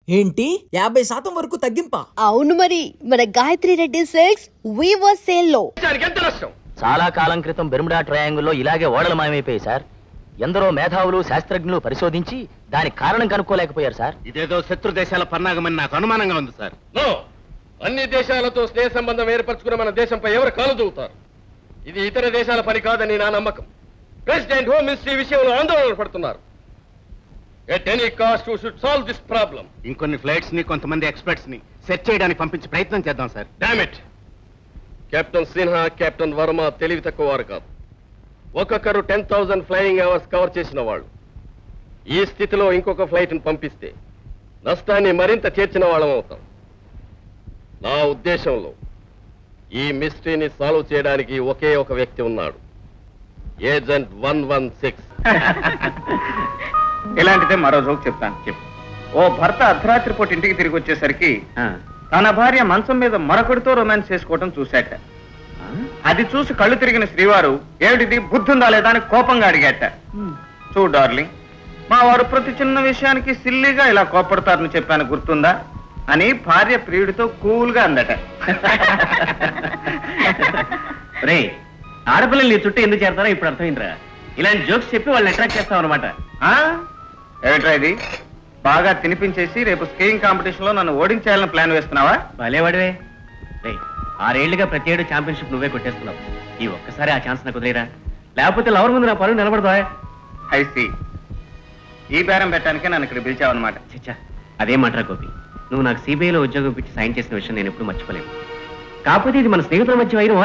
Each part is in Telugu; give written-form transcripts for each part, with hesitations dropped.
ఏంటి 50% వరకు తగ్గింపా? అవును మరి, మన Gayatri Reddy silks weaver sale లో చాలా కాలం క్రితం బెర్ముడా ట్రయాంగిల్లో ఇలాగే ఓడలు మాయమైపోయాయి సార్. ఎందరో మేధావులు శాస్త్రజ్ఞులు పరిశోధించి దానికి కారణం కనుక్కోలేకపోయారు సార్. ఇదేదో శత్రు దేశాల పన్నాగమని నాకు అనుమానంగా ఉంది సార్. నో, అన్ని దేశాలతో స్నేహ సంబంధం ఏర్పరచుకున్న మన దేశంపై ఎవరు కాలు దూవుతారు? ఇది ఇతర దేశాల పని కాదని నా నమ్మకం. ప్రెసిడెంట్ హోమ్ మినిస్ట్రీ విషయంలో ఆందోళన పడుతున్నారు. At any cost we should solve this problem. ఇంకొన్ని ఫ్లైట్స్ ని కొంతమంది ఎక్స్పర్ట్స్ ని సెట్ చేయడానికి పంపించి ప్రయత్నం చేద్దాం sir. Damn it! Captain Sinha, captain Varma తెలివి తక్కువ వారు కాదు. ఒక్కొక్కరు 10,000 ఫ్లయింగ్ అవర్స్ కవర్ చేసిన వాళ్ళు. ఈ స్థితిలో ఇంకొక ఫ్లైట్ ని పంపిస్తే నష్టాన్ని మరింత చేర్చిన వాళ్ళం అవుతాం. నా ఉద్దేశంలో ఈ మిస్టరీని సాల్వ్ చేయడానికి ఒకే ఒక వ్యక్తి ఉన్నాడు, ఏజెంట్ 116. ఇలాంటిదే మరో జోక్ చెప్తాను. చెప్పు. ఓ భర్త అర్ధరాత్రి పూట ఇంటికి తిరిగి వచ్చేసరికి తన భార్య మంచం మీద మరొకడితో రొమాన్స్ చేసుకోవటం చూశాట. అది చూసి కళ్ళు తిరిగిన శ్రీవారు ఏమిటిది, బుద్ధుందా లేదా అని కోపంగా అడిగాట. చూడు డార్లింగ్, మా వారు ప్రతి చిన్న విషయానికి సిల్లిగా ఇలా కోపడతారని చెప్పాను, గుర్తుందా అని భార్య ప్రియుడితో కూల్ గా అందట. రే, ఆడపిల్లలు నీ చుట్టూ ఎందుకు చేరతారో ఇప్పుడు అర్థమైందిరా. ఇలాంటి జోక్స్ చెప్పి వాళ్ళని అట్రాక్ట్ చేస్తాం అనమాట. ఏమిట్రా ఇది, బాగా తినిపించేసి రేపు స్కీయింగ్ కాంపిటీషన్ లో నన్ను ఓడించాలని ప్లాన్ వేస్తున్నావా? భలేవాడివే. రే, 6 ఏళ్లుగా ప్రతి ఏడు ఛాంపియన్షిప్ నువ్వే కొట్టేస్తున్నావు. ఈ ఒక్కసారి ఆ ఛాన్స్ నాకు కుదిరేరా, లేకపోతే లవర్ ముందు నా పరువు నిలబడదా? ఐసి, ఈ బేరం పెట్టడానికే నన్ను ఇక్కడ పిలిచావన్నమాట. చచ్చా, అదే మాటరా గోపి. నువ్వు నాకు సిబిఐలో ఉద్యోగం పెట్టి సైన్ చేసిన విషయం నేను ఎప్పుడు మర్చిపోలేను. కాకపోతే ఇది మన స్నేహితుల మధ్య వైరం.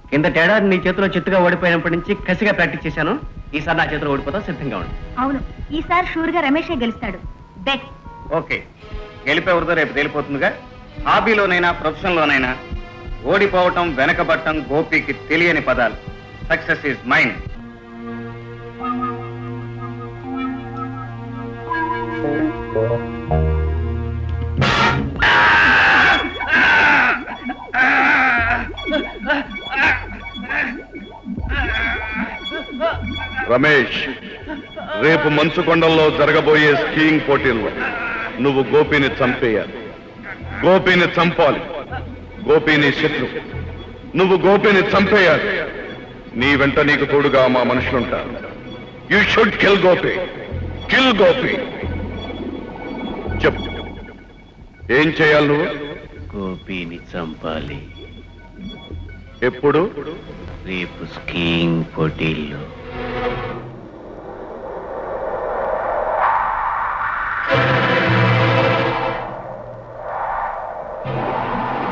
కింద తేడాది నీ చేతిలో చెట్టుగా ఓడిపోయినప్పటి నుంచి కసిగా ప్రాక్టీస్ చేశాను. ఈసారి నా చేతిలో ఓడిపోతా, సిద్ధంగా ఉండు. అవును, ఈసారి షూర్ గా రమేషే గెలుస్తాడు. బెట్. ఓకే, గెలిపేవరిదో రేపు తేలిపోతుందిగా. హాబీలోనైనా ప్రొఫెషన్ లోనైనా ఓడిపోవటం, వెనకబట్టం గోపికి తెలియని పదాలు. Success is mind. రమేష్, రేపు మంచుకొండల్లో జరగబోయే స్కీయింగ్ పోటీల్లో నువ్వు గోపిని చంపేయాలి. గోపిని చంపాలి. గోపిని శత్రు. నువ్వు గోపిని చంపేయాలి. నీ వెంట నీకు తోడుగా మా మనుషులుంటారు. You should kill Gopi. Kill Gopi. చెప్పు, ఏం చేయాలి నువ్వు? గోపిని చంపాలి. ఎప్పుడు? రేపు స్కీయింగ్ పోటీల్లో.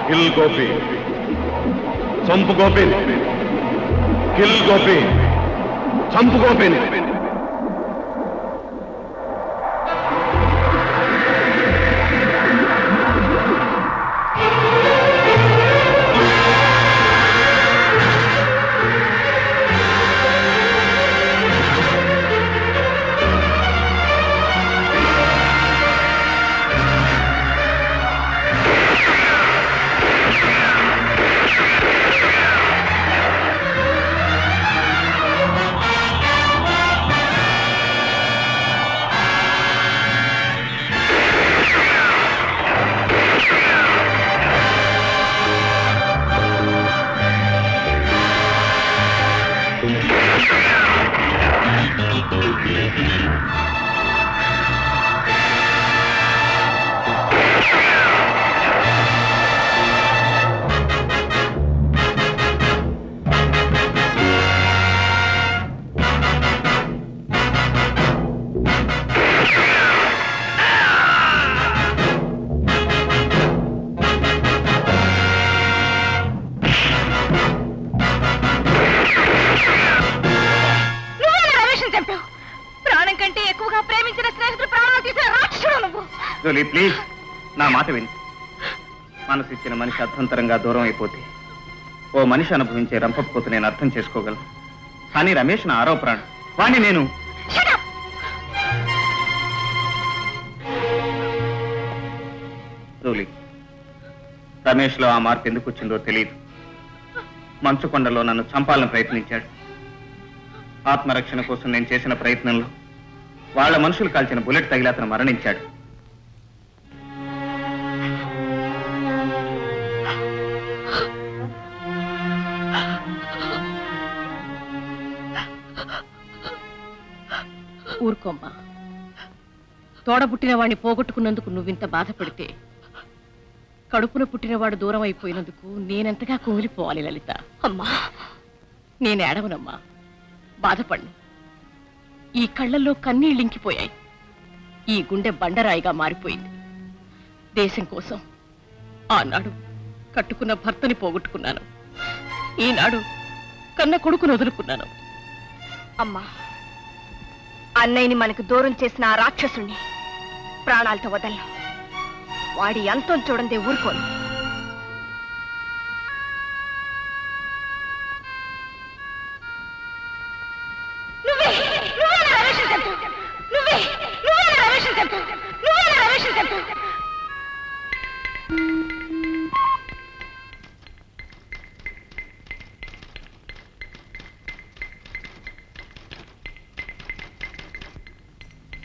కిల్ గోపి. చంపు గోపిని. కిల్ గోపి. చంపు గోపిని. జోలీ, ప్లీజ్ నా మాట విని. మనసిచ్చిన మనిషి అర్థంతరంగా దూరం అయిపోతే ఓ మనిషి అనుభవించే రంపపోతు నేను అర్థం చేసుకోగలను. కానీ రమేష్ నా 6వ ప్రాణం. వాణ్ణి నేను జోలీ, రమేష్ లో ఆ మార్పు ఎందుకు వచ్చిందో తెలియదు. మంచుకొండలో నన్ను చంపాలని ప్రయత్నించాడు. ఆత్మరక్షణ కోసం నేను చేసిన ప్రయత్నంలో వాళ్ళ మనుషులు కాల్చిన బుల్లెట్ తగిలి అతను మరణించాడు. ఊరుకోమ్మా. తోడబుట్టిన వాడిని పోగొట్టుకున్నందుకు నువ్వింత బాధపడితే కడుపున పుట్టినవాడు దూరం అయిపోయినందుకు నేనెంతగా కుమిలిపోవాలి లలిత. అమ్మా, నేను ఏడవనమ్మా, బాధపడ్ను. ఈ కళ్ళల్లో కన్నీళ్ళింకిపోయాయి. ఈ గుండె బండరాయిగా మారిపోయింది. దేశం కోసం ఆనాడు కట్టుకున్న భర్తని పోగొట్టుకున్నాను. ఈనాడు కన్న కొడుకును వదులుకున్నాను. అమ్మా, అన్నయ్యని మనకు దూరం చేసిన ఆ రాక్షసుణ్ణి ప్రాణాలతో వదలను. వాడి అంతం చూడందే ఊరుకోను.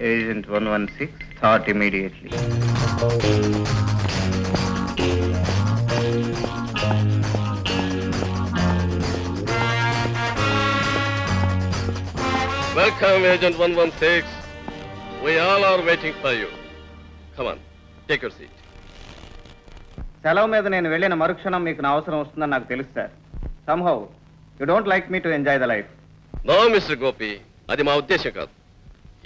Agent 116, start immediately. Welcome, Agent 116. We all are waiting for you. Come on, take your seat. సెలవు మీద నేను వెళ్ళిన మరుక్షణం మీకు నా అవసరం వస్తుందని నాకు తెలుసు sir. Somehow, you don't like me to enjoy the life. No, Mr. Gopi, అది మా ఉద్దేశం కాదు.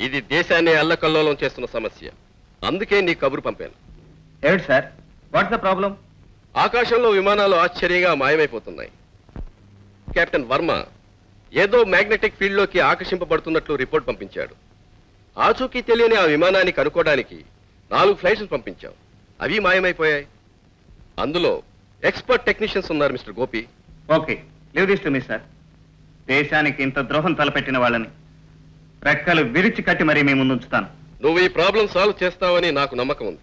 ఇది దేశాన్ని అల్లకల్లోలం చేస్తున్న సమస్య. అందుకే నీ కబురు పంపాను. ఏమిటి సార్? What's the problem? ఆకాశంలో విమానాలు ఆశ్చర్యంగా మాయమైపోతున్నాయి. కెప్టెన్ వర్మ ఏదో మ్యాగ్నెటిక్ ఫీల్డ్లోకి ఆకర్షింపబడుతున్నట్లు రిపోర్ట్ పంపించాడు. ఆచూకీ తెలియని ఆ విమానాన్ని కనుక్కోవడానికి 4 ఫ్లైట్స్ పంపించాం. అవి మాయమైపోయాయి. అందులో ఎక్స్పర్ట్ టెక్నీషియన్స్ ఉన్నారు mister Gopi. Okay, leave this to me sir. దేశానికి ఇంత ద్రోహం తలపెట్టిన వాళ్ళని రెక్కలు విరిచి కట్టి మరీ మీ ముందు ఉంచుతాను. నువ్వు ఈ ప్రాబ్లం సాల్వ్ చేస్తావని నాకు నమ్మకం ఉంది.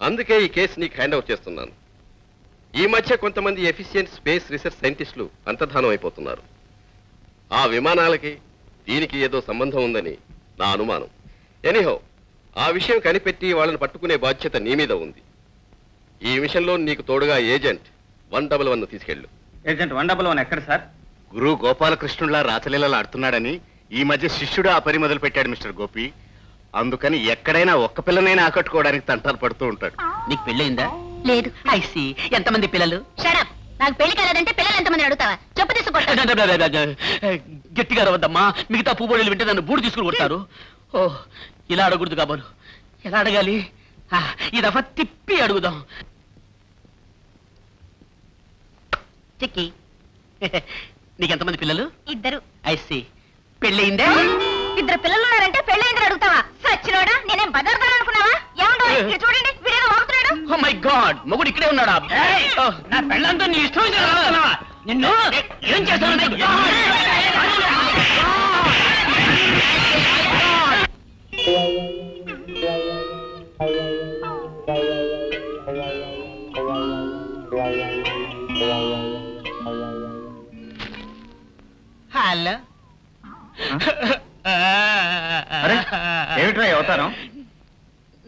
అందుకే ఈ కేసు నీకు హ్యాండ్ ఓవర్ చేస్తున్నాను. ఈ మధ్య కొంతమంది ఎఫిషియెంట్ స్పేస్ రీసెర్చ్ సైంటిస్టులు అంతర్ధానం అయిపోతున్నారు. ఆ విమానాలకి దీనికి ఏదో సంబంధం ఉందని నా అనుమానం. ఎనీహౌ, ఆ విషయం కనిపెట్టి వాళ్ళని పట్టుకునే బాధ్యత నీ మీద ఉంది. ఈ విషయంలో నీకు తోడుగా ఏజెంట్ 111 తీసుకెళ్ళు. ఏజెంట్ 111 ఎక్కడ సార్? గురు గోపాలకృష్ణులా రాచలీలలు ఆడుతున్నాడని ఈ మధ్య శిష్యుడు ఆ పని మొదలు పెట్టాడు మిస్టర్ గోపి. అందుకని ఎక్కడైనా ఒక్క పిల్లనైనా ఆకట్టుకోవడానికి తంటాలు పడుతూ ఉంటాడు. నీకు పెళ్ళయిందా? లేదు. ఐసి. ఎంతమంది పిల్లలు? షడప్. నాకు పెళ్లి కాలేదంటే పిల్లలు ఎంతమంది అడుగుతావా? చెప్పు తీసుకుంటా. గట్టిగా రవద్దమ్మా, మిగతా పువ్వులు వింటే నన్ను బూడు తీసుకుని కొడతారు. ఓ, ఇలా అడగకూడదు కాబోలు. ఎలా అడగాలి? ఈ దఫా తిప్పి అడుగుదాం. చిక్కి. నీకెంతమంది పిల్లలు? 2. ఐసి. పెళ్ళయిందే? 2 పిల్లలు ఉన్నారంటే పెళ్ళైందని అడుగుతావా? సచ్చినోడా, నేనేం బదర్దాను అనుకున్నావా? ఏమండో ఇక్కడ చూడండి, వీడేదో వాగుతున్నాడు. ఓ మై గాడ్, మొగుడు ఇక్కడే ఉన్నాడా? ఓ, నా పెళ్ళంతా నీ ఇష్టం వచ్చిన రాస్తున్నావా? నిన్ను ఏం చేస్తాను? హలో. అరే, ఏమిట్రా ఈ అవతారం?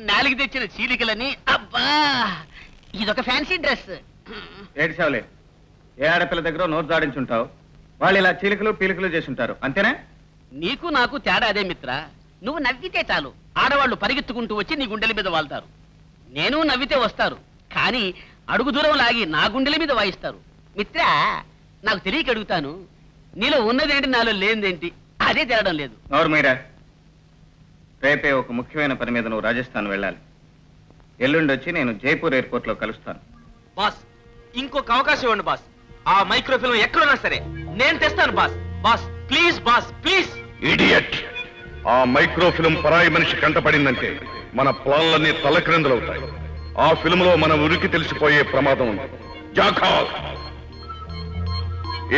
నాలుగు తెచ్చిన చీలికలని. అబ్బా, ఇదొక ఫ్యాన్సీ డ్రెస్. ఏడిసావులే, ఏ ఆడపిల్ల దగ్గర నోరు జాడించుంటావు. వాళ్ళు ఇలా చీలికలు పీలికలు చేసి ఉంటారు, అంతేనా? నీకు నాకు తేడా అదే మిత్ర. నువ్వు నవ్వితే చాలు ఆడవాళ్ళు పరిగెత్తుకుంటూ వచ్చి నీ గుండెల మీద వాళ్తారు. నేను నవ్వితే వస్తారు, కానీ అడుగు దూరం లాగి నా గుండెల మీద వాయిస్తారు. మిత్ర, నాకు తెలియక అడుగుతాను, నీలో ఉన్నదేంటి నాలో లేనిదేంటి? అదే తిరగడం లేదు. నోరు మీరా. రేపే ఒక ముఖ్యమైన పని మీద నువ్వు రాజస్థాన్ వెళ్ళాలి. ఎల్లుండి వచ్చి నేను జైపూర్ ఎయిర్పోర్ట్ లో కలుస్తాను. బాస్, ఇంకొక అవకాశం ఇవ్వండి బాస్. ఆ మైక్రోఫిల్మ్ ఎక్కడున్నా సరే నేను తెస్తాను boss. Boss please, boss please. Idiot! ఆ మైక్రోఫిల్మ్ పరాయి మనిషి కంటపడిందంటే మన ప్లాన్లన్నీ తలక్రిందులవుతాయి. ఆ ఫిల్మ్ లో మన ఉరికి తెలిసిపోయే ప్రమాదం ఉంది. జాఖాల్!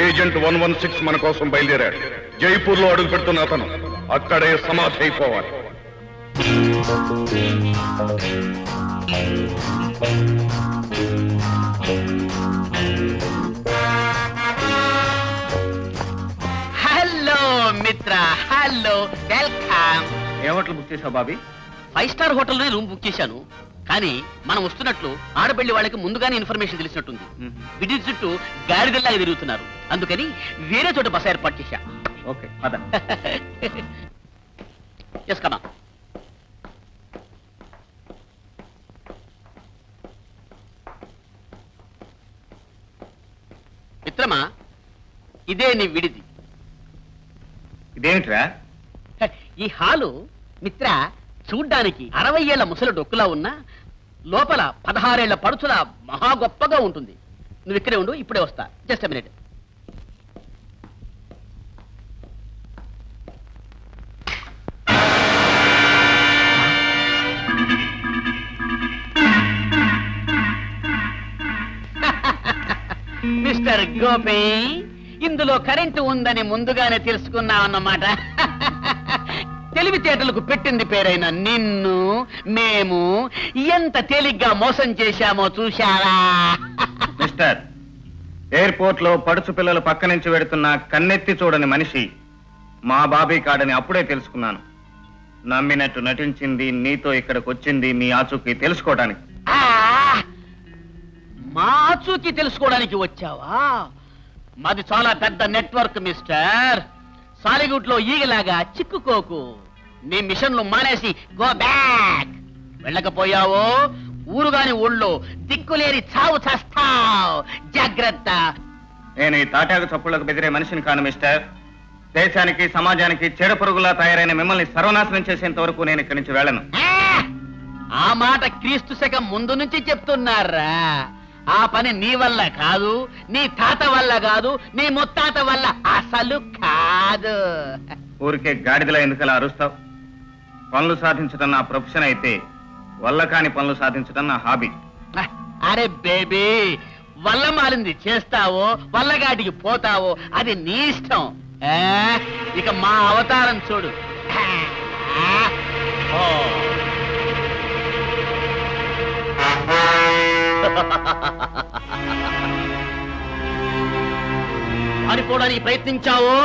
ఏజెంట్ 116 మన కోసం బయలుదేరాడు. జైపూర్ లో అడుగు పెడుతున్న అతను అక్కడే సమాధి అయిపోవాలి. హలో మిత్ర, హలో, వెల్కమ్. ఏ హోటల్ బుక్ చేసావు బాబీ? 5 స్టార్ హోటల్లోనే రూమ్ బుక్ చేశాను. కానీ మనం వస్తున్నట్లు ఆడబెళ్లి వాళ్ళకి ముందుగానే ఇన్ఫర్మేషన్ తెలిసినట్టుంది. విడి చుట్టూ గాడిదల్లాగా తిరుగుతున్నారు. అందుకని వేరే చోట బస ఏర్పాటు చేశా. ఓకే, పద. ఎస్ కమా. మిత్రమా, ఇదే నీ విడిది. ఇదేమిట్రా? ఈ హాలు మిత్ర చూడ్డానికి 60 ఏళ్ల ముసలి డొక్కులా ఉన్నా లోపల 16 ఏళ్ల పడుచులా మహా గొప్పగా ఉంటుంది. నువ్వు ఇక్కడే ఉండు, ఇప్పుడే వస్తా. Just minute. మిస్టర్ గోపి, ఇందులో కరెంటు ఉందని ముందుగానే తెలుసుకున్నావన్నమాట. తెలివితేటలకు పెట్టింది పేరైన నిన్ను మేము ఎంత తేలిగ్గా మోసం చేశామో చూశారా? మిస్టర్, ఎయిర్పోర్ట్ లో పడుచు పిల్లలు పక్క నుంచి వెడుతున్న కన్నెత్తి చూడని మనిషి మా బాబీ కాడని అప్పుడే తెలుసుకున్నాను. నమ్మినట్టు నటించింది, నీతో ఇక్కడికి వచ్చింది మీ ఆచూకీ తెలుసుకోవడానికి. ఆ, మా ఆచూకీ తెలుసుకోవడానికి వచ్చావా? మాది చాలా పెద్ద నెట్వర్క్ మిస్టర్. సాలిగుట్లో ఈగలాగా చిక్కుకోకు. నీ మిషన్లు మానేసి గో బ్యాక్. వెళ్ళకపోయావో ఊరుగాని ఊళ్ళో దిక్కులేని చావు చేస్తావు. జాగ్రత్త. నేను ఈ తాటాకు చప్పుళ్లకు బెదిరే మనిషిని కాను మిస్టర్. దేశానికి సమాజానికి చెడ పురుగులా తయారైన మిమ్మల్ని సర్వనాశనం చేసేంత వరకు నేను ఇక్కడి నుంచి వెళ్ళను. ఆ మాట క్రీస్తు శకం ముందు నుంచి చెప్తున్నారా? ఆ పని నీ వల్ల కాదు, నీ తాత వల్ల కాదు, నీ ముత్తాత వల్ల అసలు కాదు. ఊరికే గాడిదలా ఎందుకలా అరుస్తావు? పనులు సాధించడం నా ప్రొఫెషన్ అయితే వల్ల కాని పనులు సాధించడం నా హాబీ. అరే బేబీ, వల్ల మాలింది చేస్తావో వల్లగాటికి పోతావో అది నీ ఇష్టం. ఇక మా అవతారం చూడు. పారిపోవడానికి ప్రయత్నించావో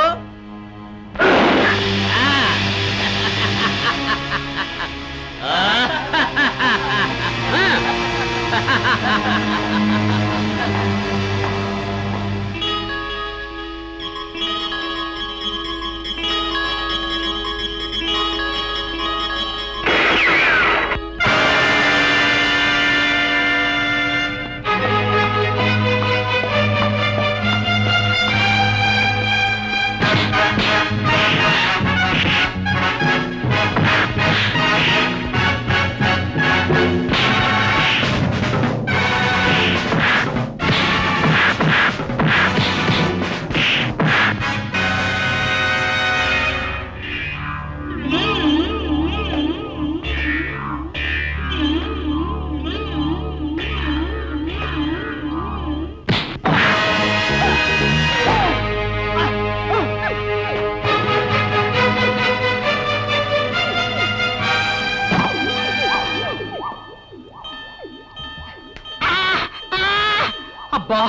అబ్బా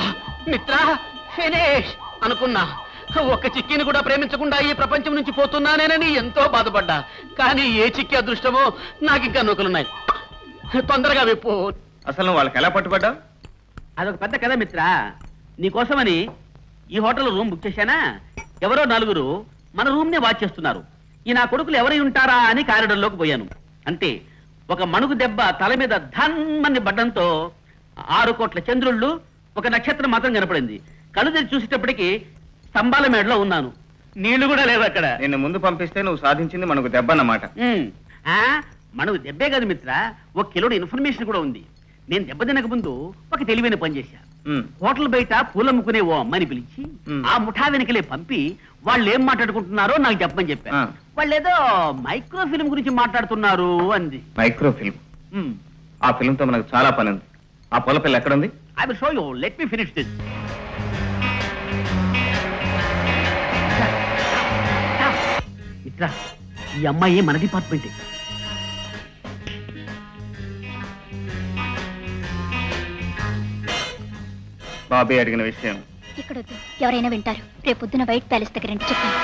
మిత్ర, ఫినిష్ అనుకున్నా. ఒక్క చిక్కిని కూడా ప్రేమించకుండా ఈ ప్రపంచం నుంచి పోతున్నానేనని ఎంతో బాధపడ్డా. కానీ ఏ చిక్కి అదృష్టమో నాకు ఇంకా నూకలున్నాయి. తొందరగా విప్పు. అసలు నువ్వు వాళ్ళకి ఎలా పట్టుబడ్డావు? అదొక పెద్ద కథ మిత్ర. నీకోసమని ఈ హోటల్ రూమ్ బుక్ చేశానా? ఎవరో 4 మన రూమ్ నే వాచ్ చేస్తున్నారు. ఈ నా కొడుకులు ఎవరై ఉంటారా అని కారిడర్లోకి పోయాను. అంతే, ఒక మణుగు దెబ్బ తల మీద ధన్మని పడ్డంతో 6 కోట్ల చంద్రుళ్ళు, ఒక నక్షత్రం మాత్రం కనపడింది. కళ్ళు తెరిచి చూసేటప్పటికి స్తంభాల మేడలో ఉన్నాను. నీళ్లు కూడా లేవు అక్కడ. నిన్ను ముందు పంపిస్తే నువ్వు సాధించింది మనకు దెబ్బన్నమాట. మనకు దెబ్బే కాదు మిత్ర, 1 కిలోడు ఇన్ఫర్మేషన్ కూడా ఉంది. నేను దెబ్బ తినక ముందు ఒక తెలివైన పని చేశా. హోటల్ బయట పూలమ్ముకునే ఓ అమ్మాయిని పిలిచి ఆ ముఠా వెనకలే పంపి వాళ్ళు ఏం మాట్లాడుకుంటున్నారో నాకు చెప్పమని చెప్పా. వాళ్ళు ఏదో మైక్రో ఫిల్మ్ గురించి మాట్లాడుతున్నారు అంది. Micro film? ఆ ఫిల్మ్ తో మనకు చాలా పని ఉంది. ఆ పొల పిల్ల ఎక్కడుంది? I will show you. Let me finish this. మిత్ర, ఈ అమ్మాయి మన డిపార్ట్మెంటే. బాబీ అడిగిన విషయం ఇక్కడొద్దు, ఎవరైనా వింటారు. రేపు పొద్దున వైట్ ప్యాలెస్ దగ్గర రండి, చెప్పండి.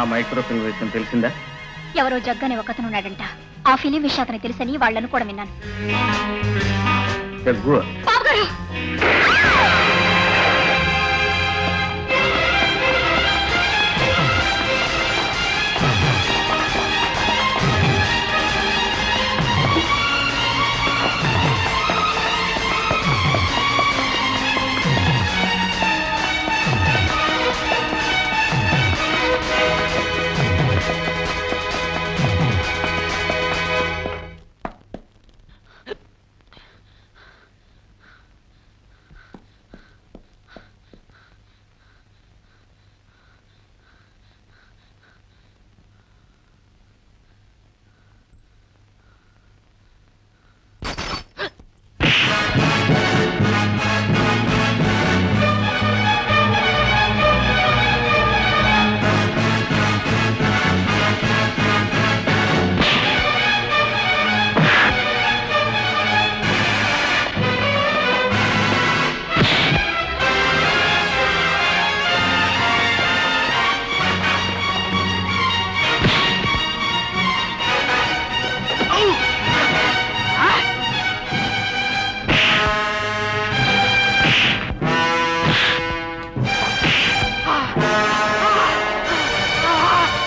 ఆ మైక్రో ఫిల్మ్ విషయం తెలిసిందా? ఎవరో జగ్గనే ఒకతను ఉన్నాడంట. ఆ ఫిలిం విషయం అతనికి తెలుసని వాళ్ళను కూడా విన్నాను. జగ్గు బాబు గారు!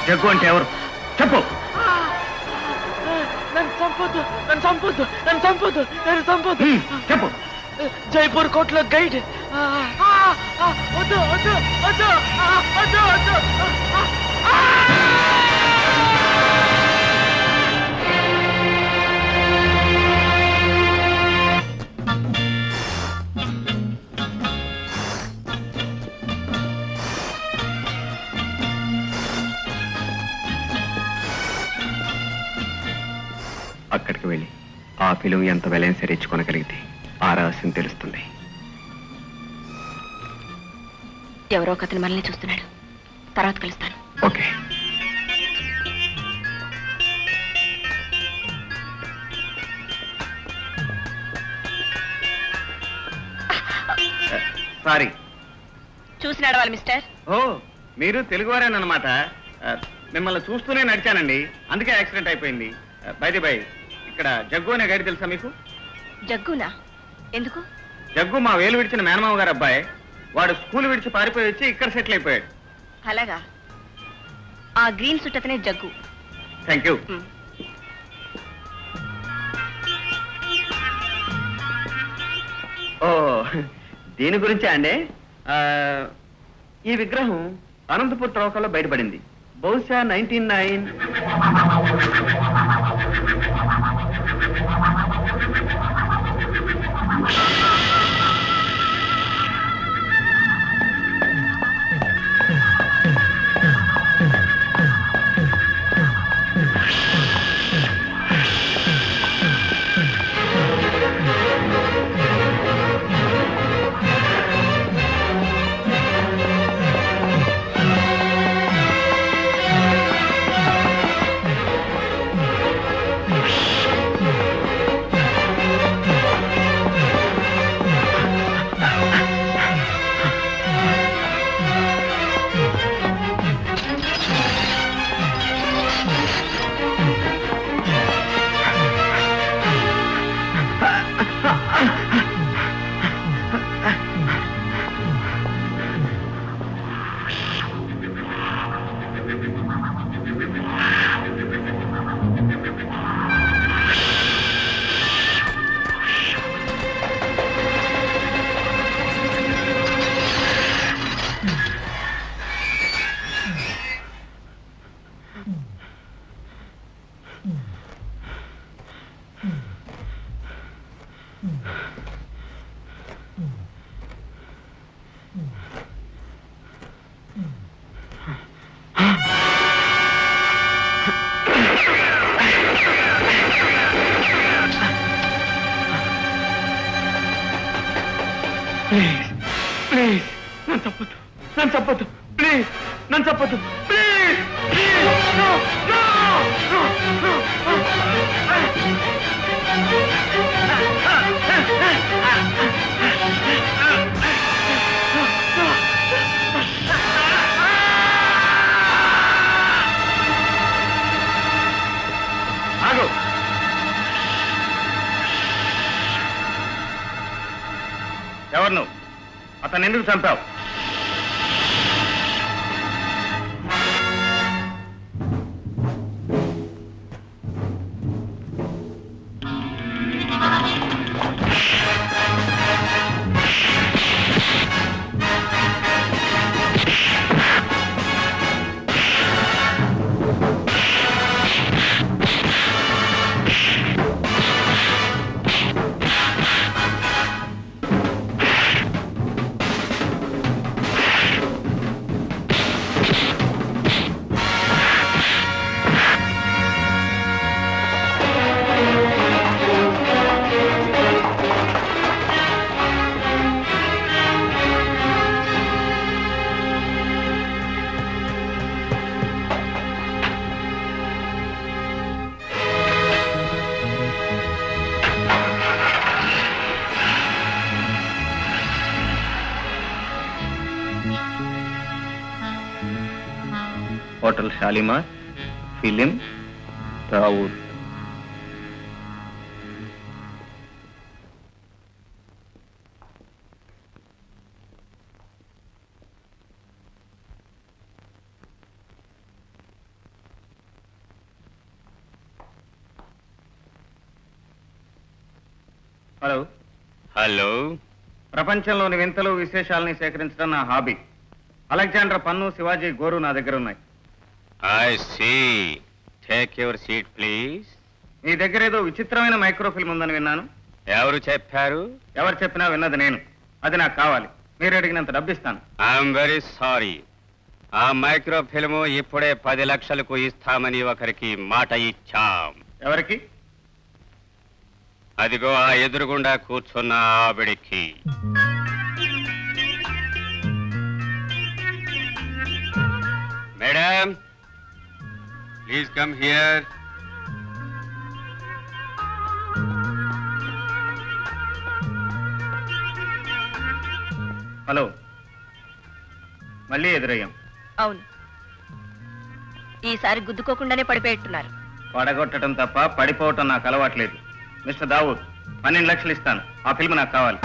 జగ్గు అంటే ఎవరు చెప్పు. నన్ను చంపొద్దు, నన్ను చంపొద్దు, నన్ను చంపొద్దు, నన్ను చంపొద్దు. చెప్పు. జైపూర్ కోర్టులో గైడ్. వద్దు వద్దు వద్దు వద్దు వద్దు. అక్కడికి వెళ్ళి ఆ ఫిలిం ఎంత వెలైన సరే ఇచ్చుకోనగలిగితే ఆ రహస్యం తెలుస్తుంది. ఎవరో ఒకతను మనల్ని చూస్తున్నాడు. తర్వాత కలుస్తాను. ఓకే. సారీ. చూసినాడు వాళ్ళు మిస్టర్. ఓ, మీరు తెలుగువారేనమాట. మిమ్మల్ని చూస్తూనే నడిచానండి, అందుకే యాక్సిడెంట్ అయిపోయింది. బై ఇక్కడ జగ్గు అనే గైడ్ తెలుసా మీకు? జగ్గునా? ఎందుకు? జగ్గు మా వేలు విడిచిన మేనమామ గారు అబ్బాయి. వాడు స్కూల్ విడిచి పారిపోయి వచ్చి ఇక్కడ సెటిల్ అయిపోయాడు. అలాగా? ఆ గ్రీన్ సూట్ అతనే జగ్గు. Thank you. ఓ, దీని గురించే అండి. ఈ విగ్రహం అనంతపూర్ త్రవ్వకాల్లో బయటపడింది. బహుశా 1909. ప్లీజ్ నన్ను చంపొద్దు, నన్ను చంపొద్దు, ప్లీజ్ నన్ను చంపొద్దు, please please. No no no no. ఎవరు నువ్వు? అతను ఎందుకు చంపావు? Hotel Shalimar, film Dawood. Hello. Hello. ప్రపంచంలోని వింతలు విశేషాలని సేకరించడం నా హాబీ. అలెగ్జాండర్ పన్ను, శివాజీ గోరు నా దగ్గర ఉన్నాయి. I see. Take your seat please. మీ దగ్గర ఏదో విచిత్రమైన మైక్రోఫిల్మ్ ఉందని విన్నాను. ఎవరు చెప్పారు? ఎవరు చెప్పినా విన్నది నేను. అది నాకు కావాలి. మీరు అడిగినంత డబ్బిస్తాను. I'm very sorry. ఆ మైక్రో ఫిల్మ్ ఇప్పుడే 10 లక్షలకు ఇస్తామని ఒకరికి మాట ఇచ్చాం. ఎవరికి? అదిగో ఆ ఎదురుగుండా కూర్చున్న ఆవిడికి. Madam, please come here. Hello. మళ్ళీ ఎదురయ్యాం. అవును, ఈసారి గుద్దుకోకుండానే పడిపోయేట్టున్నారు. పడగొట్టడం తప్ప పడిపోవటం నాకు అలవాట్లేదు. మిస్టర్ దావూద్, 12 లక్షలు ఇస్తాను. ఆ ఫిల్మ్ నాకు కావాలి.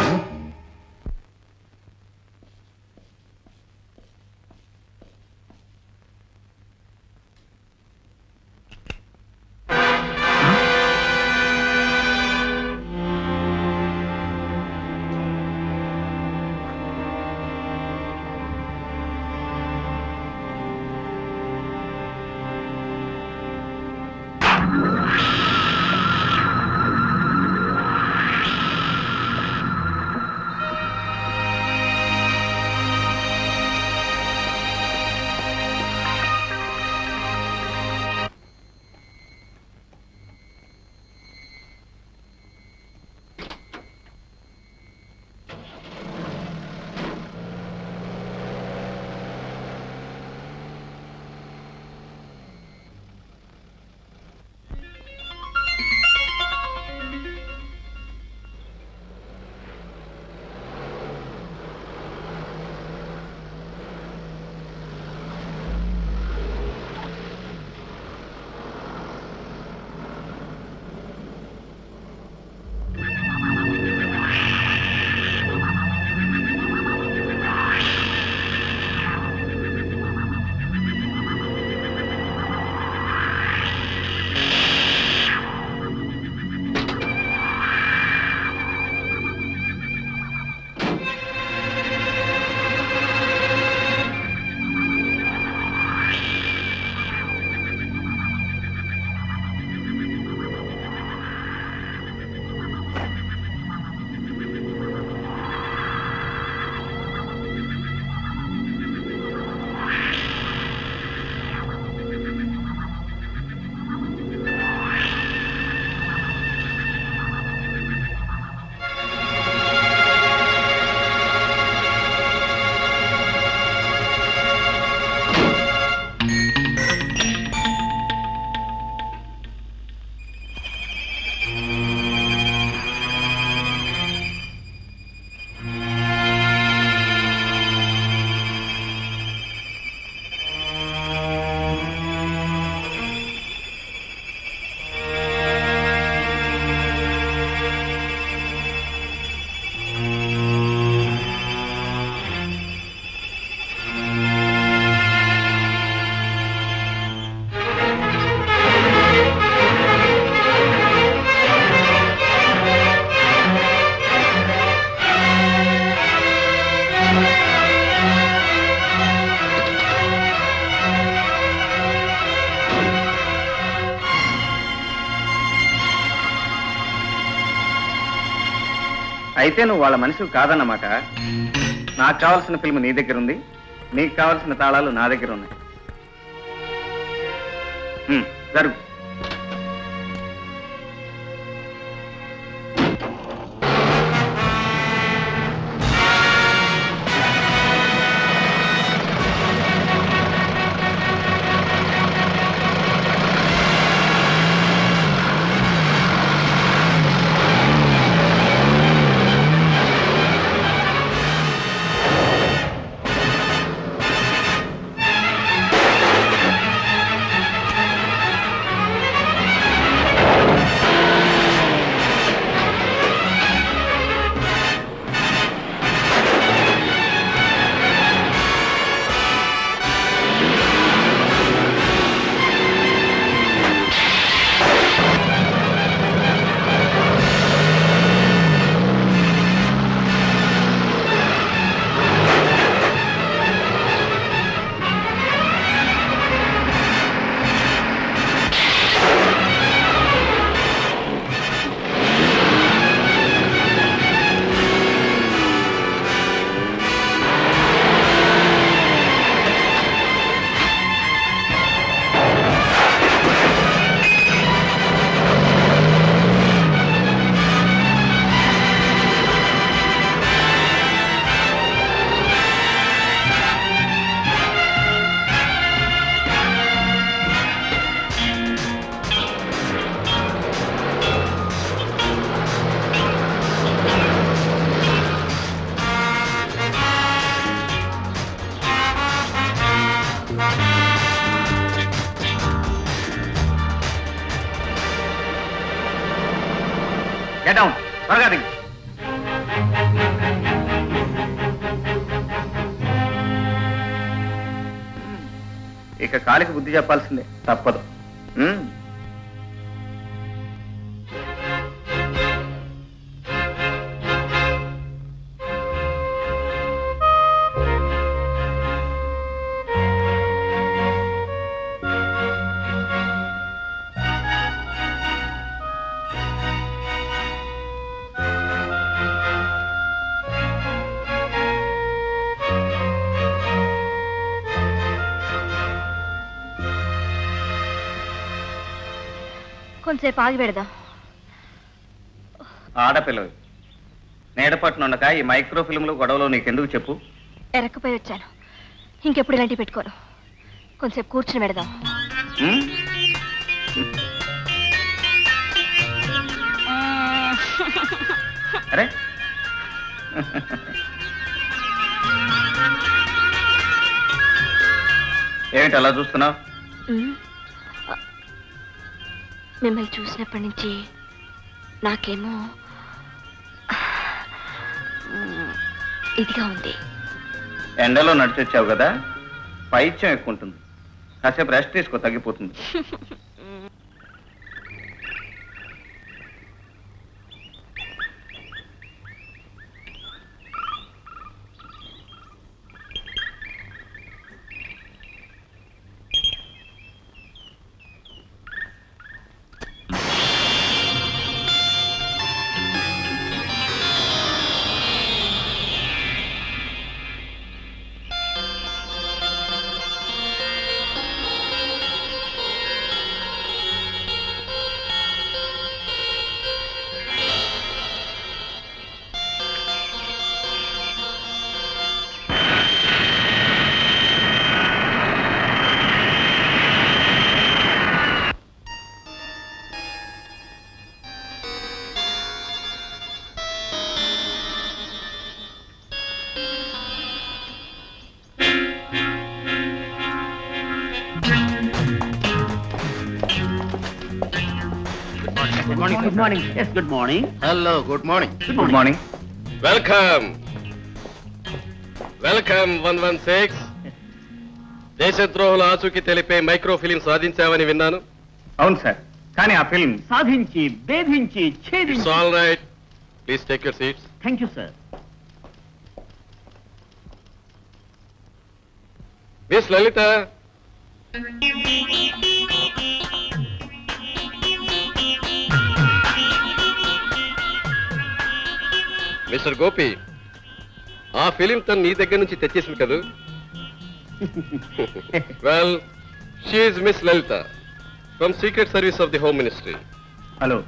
అయితే నువ్వు వాళ్ళ మనిషివి కాదన్నమాట. నాకు కావాల్సిన ఫిల్మ్ నీ దగ్గర ఉంది, నీకు కావాల్సిన తాళాలు నా దగ్గర ఉన్నాయి. జరుగు. Get down. త్వరగా దిగు. ఇక కాలికి బుద్ధి చెప్పాల్సిందే, తప్పదు. కొంచెంసేపు ఆగి పెడదాం. ఆడపిల్లవి నేడపట్టునుండక ఈ మైక్రో ఫిల్మ్లు గొడవలో నీకెందుకు చెప్పు? ఎరక్కపోయి వచ్చాను. ఇంకెప్పుడు ఇలాంటివి పెట్టుకోను. కొంచెంసేపు కూర్చుని పెడదాం. అరే ఏమిటి అలా చూస్తున్నావు? మిమ్మల్ని చూసినప్పటి నుంచి నాకేమో ఇదిగా ఉంది. ఎండలో నడిచొచ్చావు కదా, పైత్యం ఎక్కువ ఉంటుంది. కాసేపు రెస్ట్ తీసుకో, తగ్గిపోతుంది. Good morning. Yes, good morning. Hello, good morning. Good morning. Welcome welcome 116. దేశద్రోహుల ఆచూకీ తెలిపే మైక్రో ఫిలిం సాధించామని విన్నాను. అవును సార్, కానీ ఆ ఫిల్మ్ సాధించి భేదించి ఇట్స్ ఛేదించి. All right, please take your seats. Thank you sir. Miss Lalitha, mister Gopi, ఆ ఫిలిం తను నీ దగ్గర నుంచి తెచ్చేసింది కదూ? Well, she's miss Lalitha from secret service of the home ministry. Hello.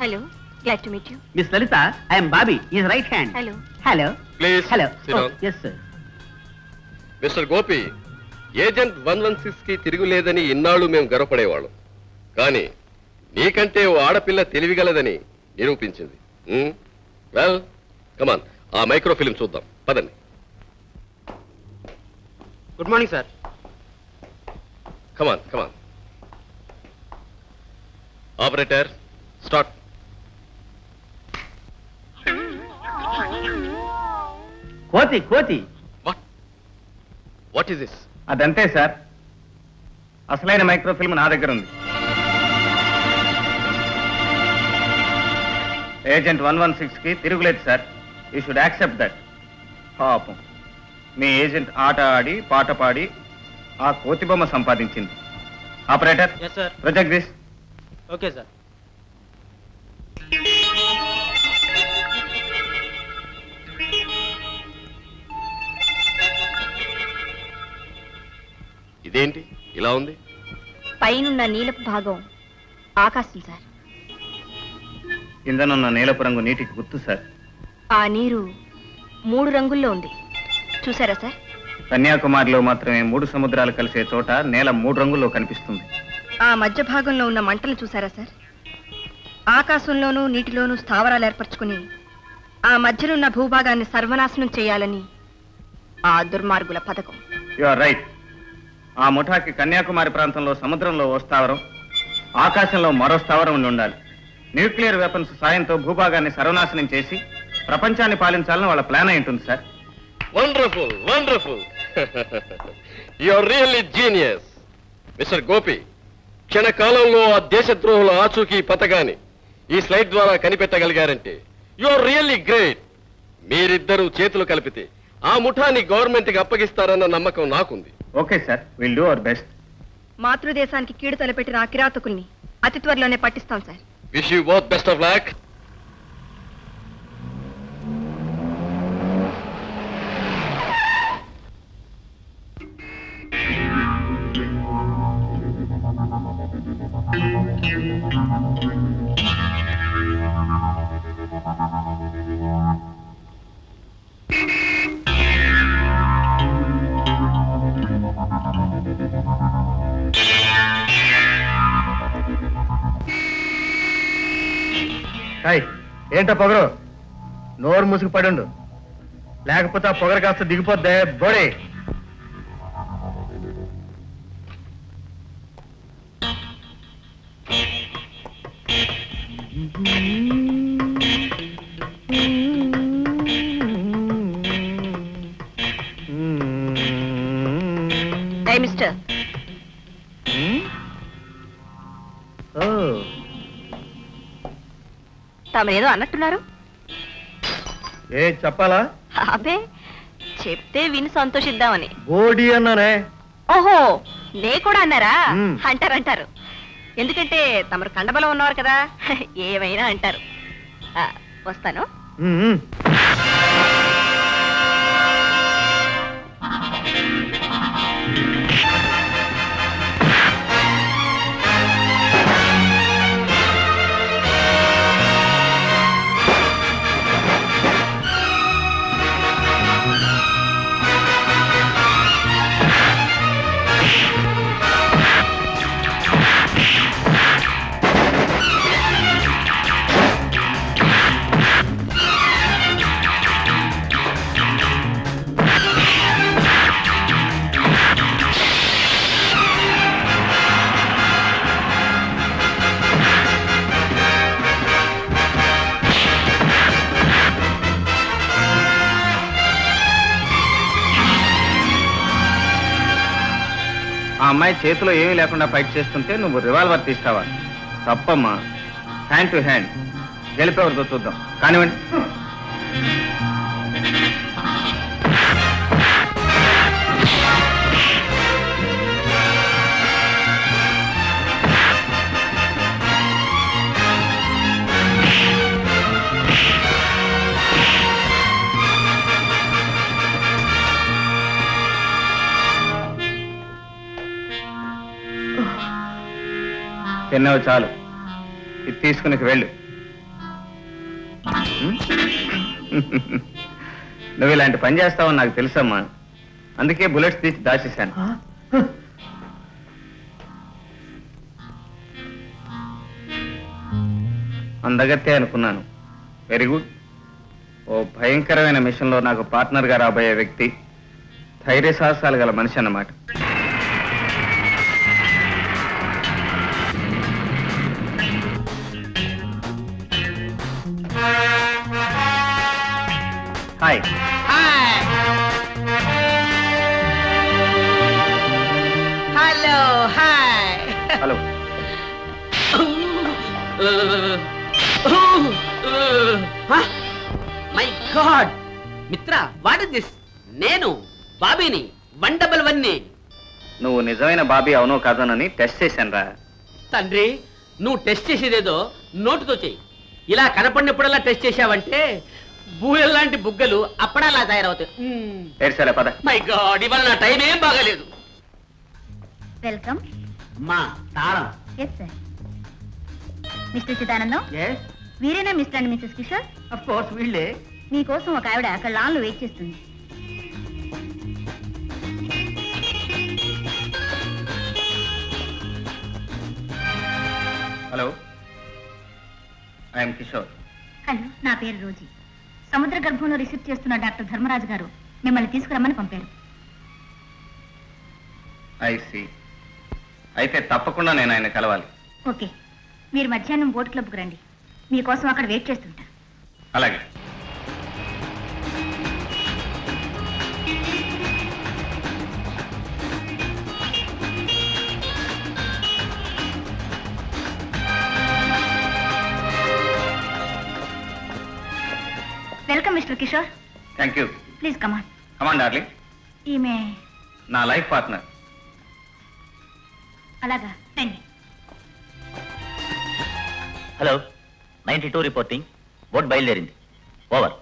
Hello, glad to meet you. Miss Lalitha, I'm Bobby, is right hand. Hello. Hello. Please hello. sit down. Yes sir. Mister Gopi, agent 116 కి తిరుగులేదని ఇన్నాళ్ళు మేము గర్వపడేవాళ్ళం. కానీ నీకంటే ఓ ఆడపిల్ల తెలివిగలదని నిరూపించింది. వెల్, కమాన్, ఆ మైక్రో ఫిలిం చూద్దాం. పదండి. Good morning sir. Come on come on. Operator, start. కోతి కోతి. What is this? అదంతే సార్, అసలైన మైక్రోఫిల్మ్ నా దగ్గర ఉంది. ఏజెంట్ 116 కి తిరుగులేదు sir. You should accept that. పాపం, మీ ఏజెంట్ ఆట ఆడి పాట పాడి ఆ కోతి బొమ్మ సంపాదించింది. Operator, yes sir. Project this. Okay sir. ఇదేంటి ఇలా ఉంది? పైనున్న నీలపు భాగం ఆకాశం సార్. కిందనున్న నీలపు రంగు నీటికి గుర్తు సార్. ఆ నీరు 3 రంగుల్లో ఉంది, చూసారా సార్? కన్యాకుమారిలో మాత్రమే 3 సముద్రాలు కలిసే చోట నేల 3 రంగుల్లో కనిపిస్తుంది. ఆ మధ్య భాగంలో ఉన్న మంటలు చూసారా సార్? ఆకాశంలోనూ నీటిలోనూ స్థావరాలు ఏర్పరచుకుని ఆ మధ్యనున్న భూభాగాన్ని సర్వనాశనం చేయాలని ఆ దుర్మార్గుల పథకం. You are right. ఆ ముఠాకి కన్యాకుమారి ప్రాంతంలో సముద్రంలో ఓ స్థావరం, ఆకాశంలో మరో స్థావరం ఉండి ఉండాలి. న్యూక్లియర్ వెపన్స్ సాయంతో భూభాగాన్ని సర్వనాశనం చేసి ప్రపంచాన్ని పాలించాలని వాళ్ళ ప్లాన్ అయి ఉంటుంది sir. Wonderful, wonderful. You are really genius. Mister Gopi, క్షణకాలంలో ఆ దేశద్రోహుల ఆచూకీ పథకాన్ని ఈ స్లైడ్ ద్వారా కనిపెట్టగలిగారంటే యు ఆర్ రియల్లీ గ్రేట్. మీరిద్దరూ చేతులు కలిపితే ఆ ముఠాని గవర్నమెంట్ కి అప్పగిస్తారన్న నమ్మకం నాకుంది. Okay sir, will do our best. మాతృదేశానికి కీడు తలపెట్టిన ఆ కిరాతకుల్ని అతి త్వరలోనే పట్టిస్తాం sir. Wish you both best of luck. ఏంటో పొగరు, నోరు మూసుకు పడుండు, లేకపోతే ఆ పొగరు కాస్త దిగిపోద్దే బోడే. ఏ మిస్టర్, తమరేదో అన్నట్టున్నారు. ఏ చెప్పాలా? అబ్బే, చెప్తే విని సంతోషిద్దామని. బోడి అన్నానే. ఓహో, నే కూడా అన్నారా? మ్మ్. అంటారు. ఎందుకంటే తమరు కండబలం ఉన్నవారు కదా, ఏమైనా అంటారు. వస్తాను. ఆ అమ్మాయి చేతిలో ఏమీ లేకుండా ఫైట్ చేస్తుంటే నువ్వు రివాల్వర్ తీస్తావా? తప్పమ్మా. హ్యాండ్ టు హ్యాండ్ గెలిపేవరతో చూద్దాం. కానివ్వండి. తిన్నావు చాలు, ఇది తీసుకుని వెళ్ళు. నువ్వు ఇలాంటి పని చేస్తావని నాకు తెలుసమ్మా, అందుకే బుల్లెట్స్ తీసి దాచేశాను. అందగత్తే అనుకున్నాను. Very good. ఓ భయంకరమైన మిషన్లో నాకు పార్ట్నర్గా రాబోయే వ్యక్తి ధైర్య సాహసాలు గల మనిషి అన్నమాట. Hi. Hello hi. Hello. My God మిత్ర, వాట్ ఇస్ దిస్? నేను బాబీని 111ని. నువ్వు నిజమైన బాబీ అవునో కాదోనని టెస్ట్ చేశాను రా. తండ్రి, నువ్వు టెస్ట్ చేసేదేదో నోటుతో చెయ్యి. ఇలా కనపడినప్పుడల్లా టెస్ట్ చేశావంటే బూయల్లాంటి బుగ్గలు అప్పుడలా తయారవుతాయి. ఏడ్చాలే పద. మై గాడ్, ఇవాళ నా టైం ఏం బాగాలేదు. వెల్కమ్. మా తాళం. Yes sir. మిస్టర్ చిదానందం, వీరేనా mister and missus Kishore? Of course వీళ్ళే. మీకోసం ఒక ఆవిడ అక్కడ లాన్లో వెయిట్ చేస్తుంది. Hello, I'm Kishore. హలో, నా పేరు రోజీ. సముద్ర గర్భంలో రీసెర్చ్ చేస్తున్న డాక్టర్ ధర్మరాజు గారు మిమ్మల్ని తీసుకురమ్మని పంపారు. I see. అయితే తప్పకుండా నేను ఆయన కలవాలి. ఓకే, మీరు మధ్యాహ్నం బోట్ క్లబ్కు రండి. మీకోసం అక్కడ వెయిట్ చేస్తుంటా. అలాగే. Welcome mister Kishore. Thank you. Please come on. Come on darling. ఈమె నా లైఫ్ పార్ట్నర్. అలాగా, రండి. Hello, 92 reporting. బోట్ బయలుదేరింది. ఓవర్.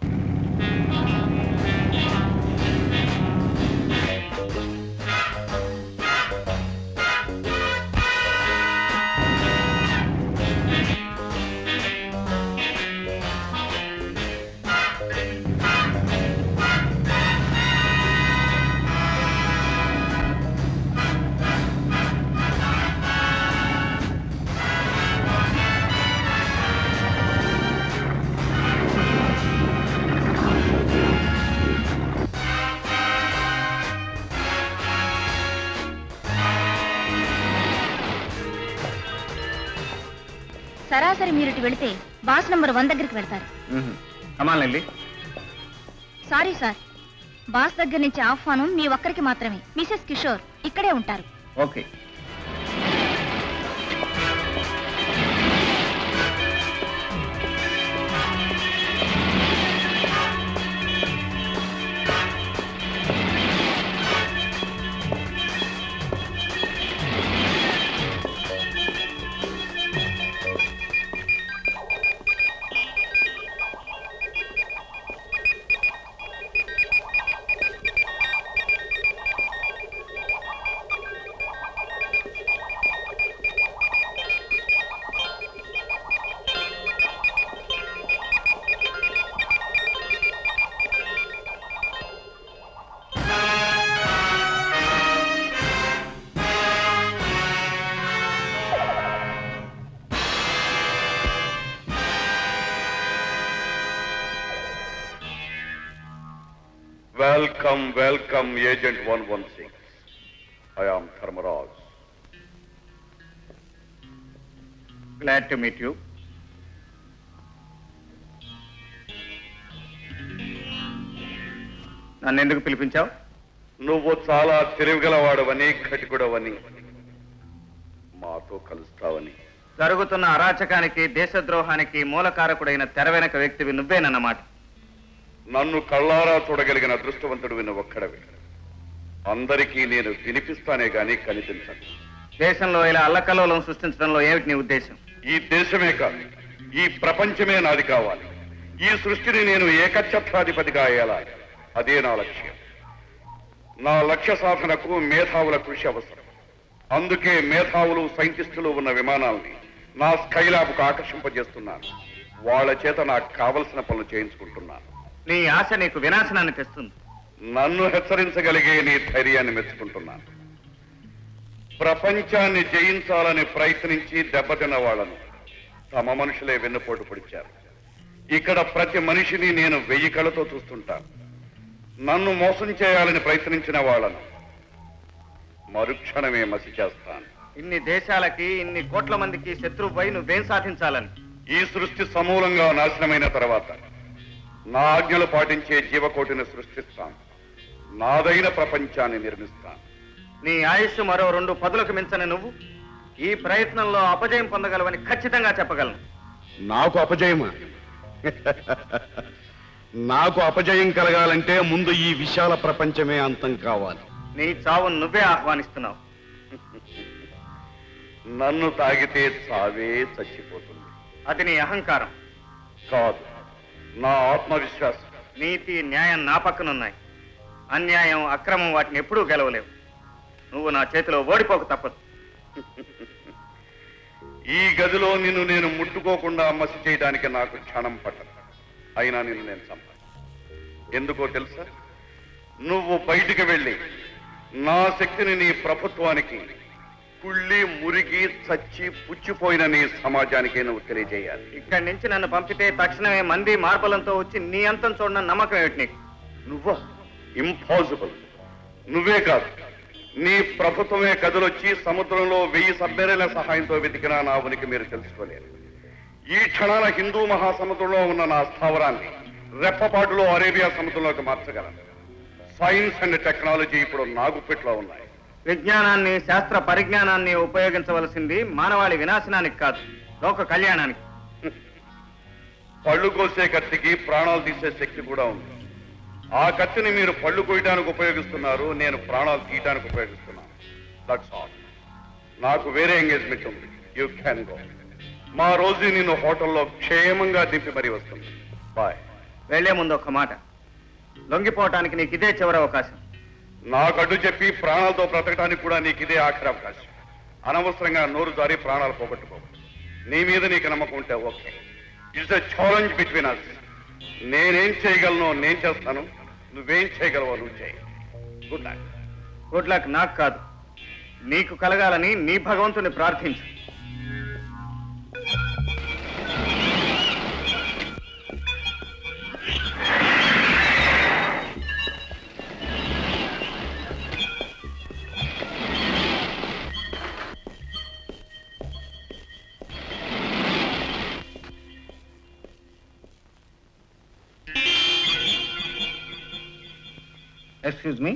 సరాసరి మీరు ఇటు వెళితే బాస్ నంబర్ 1 దగ్గరికి వెళ్తారు. కమాన్ లిల్లీ. సారీ సార్, బాస్ దగ్గర నుంచి ఆహ్వానం మీ ఒక్కరికి మాత్రమే. మిసెస్ కిషోర్ ఇక్కడే ఉంటారు. Okay. Welcome welcome agent 116. I am Dharmaraj. Glad to meet you. నన్ను ఎందుకు పిలిపించావు? నువ్వు చాలా తెలివిగలవాడవని, కటికుడవని, మాతో కలుస్తావని. జరుగుతున్న అరాచకానికి, దేశద్రోహానికి మూలకారకుడైన తెర వెనక వ్యక్తివి నువ్వేనన్నమాట. నన్ను కళ్ళారా చూడగలిగిన అదృష్టవంతుడు ఒక్కడవే. అందరికీ నేను వినిపిస్తానే గాని కనిపించను. దేశంలో ఇలా అల్లకల్లోలం సృష్టించడంలో ఏమిటి నీ ఉద్దేశం? ఈ దేశమే కాదు, ఈ ప్రపంచమే నాది కావాలి. ఈ సృష్టిని నేను ఏకఛత్రాధిపతిగా అయ్యాలి. అదే నా లక్ష్యం. నా లక్ష్య సాధనకు మేధావుల కృషి అవసరం. అందుకే మేధావులు, సైంటిస్టులు ఉన్న విమానాల్ని నా స్కైలాబ్కు ఆకర్షింపజేస్తున్నాను. వాళ్ళ చేత నాకు కావలసిన పనులు చేయించుకుంటున్నాను. నీ ఆశ నీకు వినాశనాన్ని తెస్తుంది. నన్ను హెచ్చరించగలిగే నీ ధైర్యాన్ని మెచ్చుకుంటున్నాను. ప్రపంచాన్ని జయించాలని ప్రయత్నించి దెబ్బతిన్న వాళ్ళను తమ మనుషులే వెన్నుపోటు పొడిచారు. ఇక్కడ ప్రతి మనిషిని నేను 1000 కళ్ళతో చూస్తుంటాను. నన్ను మోసం చేయాలని ప్రయత్నించిన వాళ్ళను మరుక్షణమే మసి చేస్తాను. ఇన్ని దేశాలకి, ఇన్ని కోట్ల మందికి శత్రువుపై నువ్వేం సాధించాలని? ఈ సృష్టి సమూలంగా నాశనమైన తర్వాత నా ఆజ్ఞలు పాటించే జీవకోటిని సృష్టిస్తాను. నాదైన ప్రపంచాన్ని నిర్మిస్తాను. నీ ఆయుష్ మరో 2 పదులకు మించని నువ్వు ఈ ప్రయత్నంలో అపజయం పొందగలవని ఖచ్చితంగా చెప్పగలను. నాకు అపజయమా? నాకు అపజయం కలగాలంటే ముందు ఈ విశాల ప్రపంచమే అంతం కావాలి. నీ చావును నువ్వే ఆహ్వానిస్తున్నావు. నన్ను తాగితే చావే చచ్చిపోతుంది. అది నీ అహంకారం కాదు, నా ఆత్మవిశ్వాసం. నీతి, న్యాయం నా పక్కనున్నాయి. అన్యాయం, అక్రమం వాటిని ఎప్పుడూ గెలవలేవు. నువ్వు నా చేతిలో ఓడిపోక తప్పదు. ఈ గదిలో నిన్ను నేను ముట్టుకోకుండా మసి చేయడానికి నాకు క్షణం పట్టదు. అయినా నిన్ను నేను చంపాను. ఎందుకో తెలుసా? నువ్వు బయటికి వెళ్ళి నా శక్తిని నీ ప్రభుత్వానికి, కుళ్ళి మురిగి చచ్చి పుచ్చిపోయిన నీ సమాజానికి నువ్వు తెలియజేయాలి. ఇక్కడి నుంచి నన్ను పంపితే తక్షణమే మంది మార్బలంతో వచ్చి నీ అంతం చూడడం నమ్మకం ఏమిటి నీకు? నువ్వా? ఇంపాసిబుల్. నువ్వే కాదు, నీ ప్రభుత్వమే కదిలొచ్చి సముద్రంలో 1000 సబ్మెరైన్ల సహాయంతో వెతికినా నా ఉనికి మీరు తెలుసుకోలేరు. ఈ క్షణాల హిందూ మహాసముద్రంలో ఉన్న నా స్థావరాన్ని రెప్పపాటులో అరేబియా సముద్రంలోకి మార్చగలను. సైన్స్ అండ్ టెక్నాలజీ ఇప్పుడు నా గుప్పిట్లో ఉన్నాయి. విజ్ఞానాన్ని, శాస్త్ర పరిజ్ఞానాన్ని ఉపయోగించవలసింది మానవాళి వినాశనానికి కాదు, లోక కళ్యాణానికి. పళ్ళు కోసే కత్తికి ప్రాణాలు తీసే శక్తి కూడా ఉంది. ఆ కత్తిని మీరు పళ్ళు కోయడానికి ఉపయోగిస్తున్నారు, నేను ప్రాణాలు తీయడానికి ఉపయోగిస్తున్నాను. That's all. నాకు వేరే ఎంగేజ్మెంట్ ఉంది. You can go. మా రోజు నిన్ను హోటల్లో క్షేమంగా దింపి మరీ వస్తుంది. బాయ్. వెళ్లే ముందు ఒక్క మాట, లొంగిపోవటానికి నీకు ఇదే చివరి అవకాశం. నాకు అడ్డు చెప్పి ప్రాణాలతో బ్రతకడానికి కూడా నీకు ఇదే ఆఖరి అవకాశం. అనవసరంగా నోరు జారి ప్రాణాలు పోగొట్టుకోవచ్చు. నీ మీద నీకు నమ్మకం ఉంటే okay. It's a challenge between us. నేనేం చేయగలను నేను చేస్తాను, నువ్వేం చేయగలవో నువ్వు చేయి. Good night. గుడ్ లక్ నాకు కాదు, నీకు కలగాలని నీ భగవంతుని ప్రార్థించు. ఎక్స్క్యూజ్ మీ,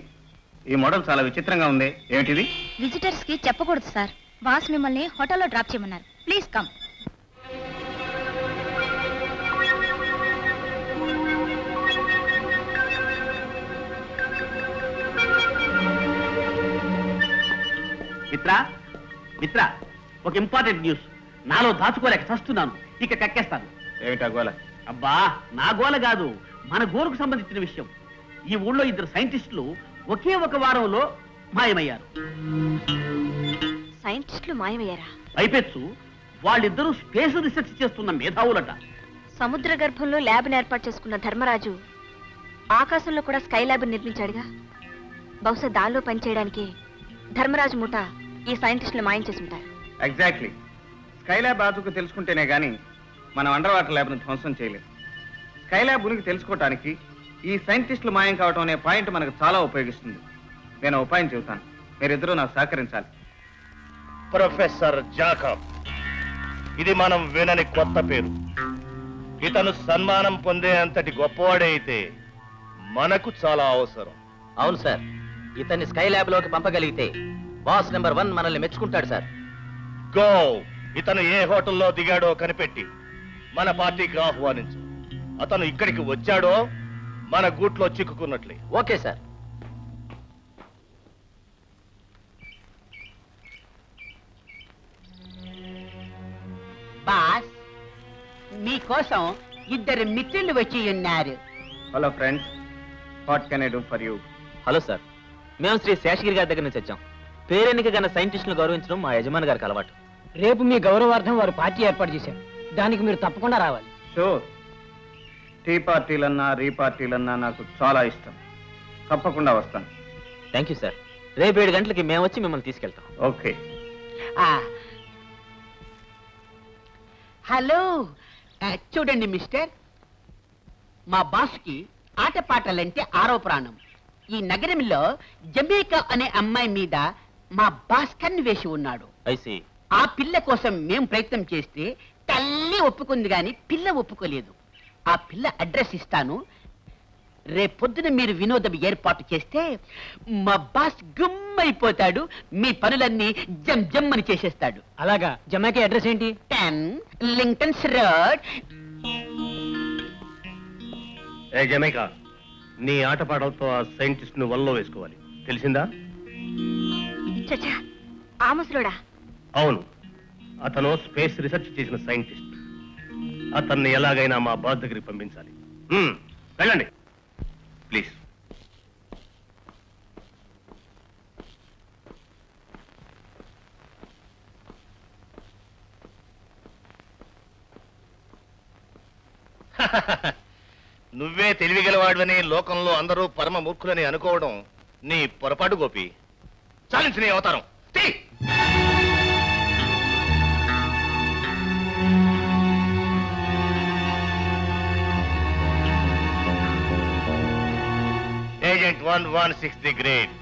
ఈ మోడల్ చాలా విచిత్రంగా ఉంది. ఏమిటిది? విజిటర్స్ కి చెప్పకూడదు సార్. బాస్ మిమ్మల్ని హోటల్లో డ్రాప్ చేయమన్నారు. Please come. మిత్రా, మిత్రా, ఒక ఇంపార్టెంట్ న్యూస్. నాలో దాచుకోలేక చస్తున్నాను, ఇక కక్కేస్తాను. ఏమిటా గోల? అబ్బా, నా గోల కాదు, మన గోలుకు సంబంధించిన విషయం. ఈ ఊళ్ళో 2 సైంటిస్టులు ఒకే ఒక వారంలో మాయమయ్యారు. సైంటిస్టులు మాయమయ్యారా? పైపెచ్చు వాళ్ళిద్దరూ స్పేస్ రీసెర్చ్ చేస్తున్న మేధావులట. సముద్ర గర్భంలో ల్యాబ్ ఏర్పాటు చేసుకున్న ధర్మరాజు ఆకాశంలో కూడా స్కై ల్యాబ్ నిర్మించాడుగా. బహుశా దానిలో పనిచేయడానికి ధర్మరాజు ముఠ ఈ సైంటిస్టులు మాయం చేసి ఉంటారు. ఎగ్జాక్ట్లీ. స్కై ల్యాబ్ ఆతుకు తెలుసుకుంటేనే గానీ మనం అండర్ వాటర్ ల్యాబ్ ను ధ్వంసం చేయలేదు. స్కై ల్యాబ్ ఉనికి తెలుసుకోవటానికి ఈ సైంటిస్టులు మాయం కావటం అనే పాయింట్ మనకు చాలా ఉపయోగిస్తుంది. నేను ఉపాయం చెబుతాను, మీరిద్దరూ నాకు సహకరించాలి. ప్రొఫెసర్ జాకబ్, ఇది మనం వినని కొత్త పేరు. ఇతను సన్మానం పొందే అంతటి గొప్పవాడే అయితే మనకు చాలా అవసరం. అవును సార్, ఇతన్ని స్కై ల్యాబ్ లోకి పంపగలిగితే బాస్ నెంబర్ 1 మనల్ని మెచ్చుకుంటాడు సార్. గో. ఇతను ఏ హోటల్లో దిగాడో కనిపెట్టి మన పార్టీకి ఆహ్వానించు. అతను ఇక్కడికి వచ్చాడో మన గూట్లో చిక్కుకున్నట్లే. Okay sir. బాస్, మీకోసం 2 మిత్రులు వచ్చి ఉన్నారు. Hello friends, what can I do for you? Hello sir, మేము శ్రీ శేషగిరి గారి దగ్గర నుంచి వచ్చాం. పేరెన్నిక గల సైంటిస్టులను గౌరవించడం మా యజమాని గారికి అలవాటు. రేపు మీ గౌరవార్థం వారు పార్టీ ఏర్పాటు చేశారు. దానికి మీరు తప్పకుండా రావాలి. షూర్. టీ పార్టీలన్నా రీ పార్టీలన్నా నాకు చాలా ఇష్టం. తప్పకుండా వస్తాను. Thank you sir. రేపు 7 గంటలకి మేము వచ్చి మిమ్మల్ని తీసుకెళ్తాం. ఓకే. హలో, చూడండి మిస్టర్, మా బాస్కి ఆటపాటలంటే ఆరో ప్రాణం. ఈ నగరంలో జమేకా అనే అమ్మాయి మీద మా బాస్ కన్ను వేసి ఉన్నాడు. ఐసి. ఆ పిల్ల కోసం మేము ప్రయత్నం చేస్తే తల్లి ఒప్పుకుంది గాని పిల్ల ఒప్పుకోలేదు. ఆ పిల్ల అడ్రస్ ఇస్తాను. రేపొద్దున మీరు వినోదం ఏర్పాటు చేస్తే మా బాస్ గుమ్మైపోతాడు. మీ పనులన్నీ జమ్ జమ్ అని చేసేస్తాడు. అలాగా? జమాకి అడ్రస్ ఏంటి? 10 లింక్టన్స్ రోడ్. ఏ జమైకా, నీ ఆటపాటలతో ఆ సైంటిస్ట్ ను వల్లో వేసుకోవాలి, తెలిసిందా? చచ్చా, ఆ ముసలోడా? అవును, అతను స్పేస్ రీసెర్చ్ చేసిన సైంటిస్ట్. అతన్ని ఎలాగైనా మా బాస్ దగ్గరికి పంపించాలి. వెళ్ళండి ప్లీజ్. నువ్వే తెలివిగలవాడని లోకంలో అందరూ పరమ మూర్ఖులని అనుకోవడం నీ పొరపాటు గోపి. చాలించు నీ అవతారం. తీ! Agent 116 the great.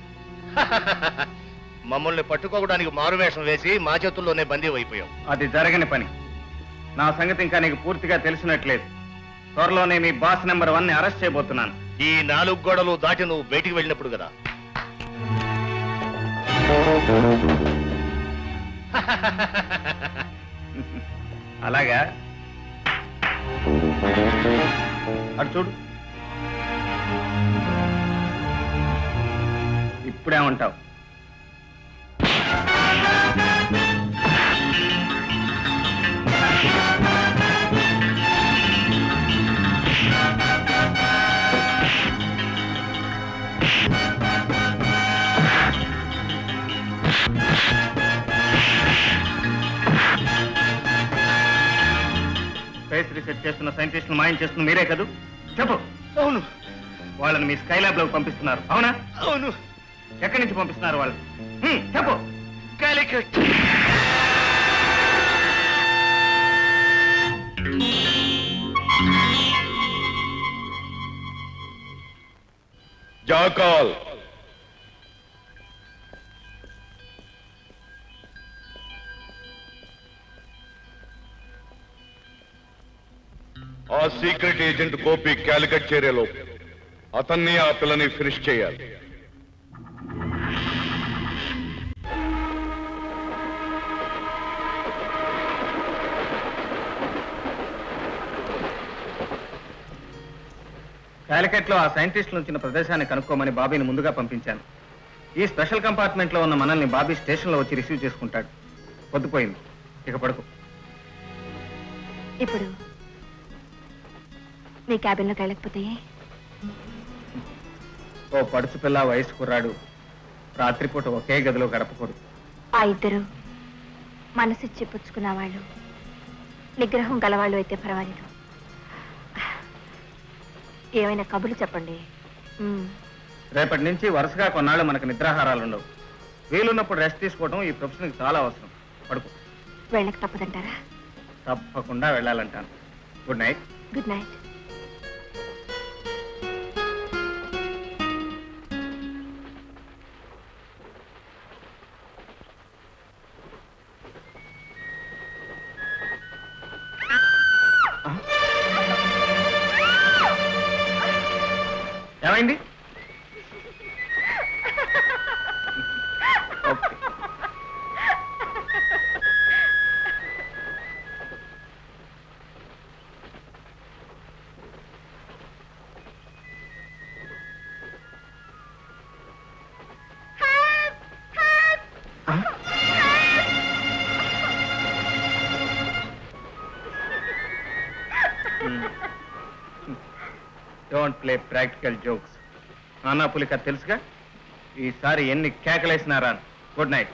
మమ్మల్ని పట్టుకోవడానికి మారువేషం వేసి మా చేతుల్లోనే బందీ అయిపోయాం. అది జరగని పని. నా సంగతి ఇంకా నీకు పూర్తిగా తెలిసినట్లేదు. త్వరలోనే మీ బాస్ నెంబర్ 1 ని అరెస్ట్ చేయబోతున్నాను. ఈ 4 గోడలు దాటి నువ్వు బయటికి వెళ్ళినప్పుడు కదా. అలాగా? అటు చూడు. ఇప్పుడేమంటావు? స్పేస్ రీసెర్చ్ చేస్తున్న సైంటిస్టులు మాయం చేస్తున్న మీరే కదూ? చెప్పు. అవును. వాళ్ళని మీ స్కైలాబ్ లోకి పంపిస్తున్నారు, అవునా? అవును. ఎక్కడి నుంచి పంపిస్తున్నారు వాళ్ళు? చెప్పు. కాలికట్. జాకాల్, ఆ సీక్రెట్ ఏజెంట్ గోపి క్యాలికట్ చేరేలో అతన్ని ఆ పిల్లని ఫినిష్ చేయాలి. కాలికట్ లో ఆ సైంటిస్టులు ఉంచిన ప్రదేశాన్ని కనుక్కోమని బాబీని ముందుగా పంపించాను. ఈ స్పెషల్ కంపార్ట్మెంట్ లో ఉన్న మనల్ని బాబీ స్టేషన్ లో వచ్చి రిసీవ్ చేసుకుంటాడు. పొద్దుపోయింది, ఇక పడుకో. ఇప్పుడు మీ క్యాబిన్లోకి వెళ్ళకపోతే ఓ పడుచు పిల్ల వయసు కుర్రాడు రాత్రిపూట ఒకే గదిలో గడపకూడదు. ఆ ఇద్దరు మనసిచ్చి పుచ్చుకున్న వాళ్ళు, నిగ్రహం గలవాళ్ళు అయితే పర్వాలేదు. ఏమైనా కబుర్లు చెప్పండి. రేపటి నుంచి వరుసగా కొన్నాళ్ళు మనకు నిద్రాహారాలు ఉండవు. వీలున్నప్పుడు రెస్ట్ తీసుకోవడం ఈ ప్రొఫెషన్కి చాలా అవసరం. పడుకో. వెళ్ళక తప్పదంటారా? తప్పకుండా వెళ్ళాలంటాను. Good night. Good night. ఏమైంది? Okay. Don't play practical jokes. నానా పులిక తెలుసుగా. ఈసారి ఎన్ని కేకలేసినారా. Good night.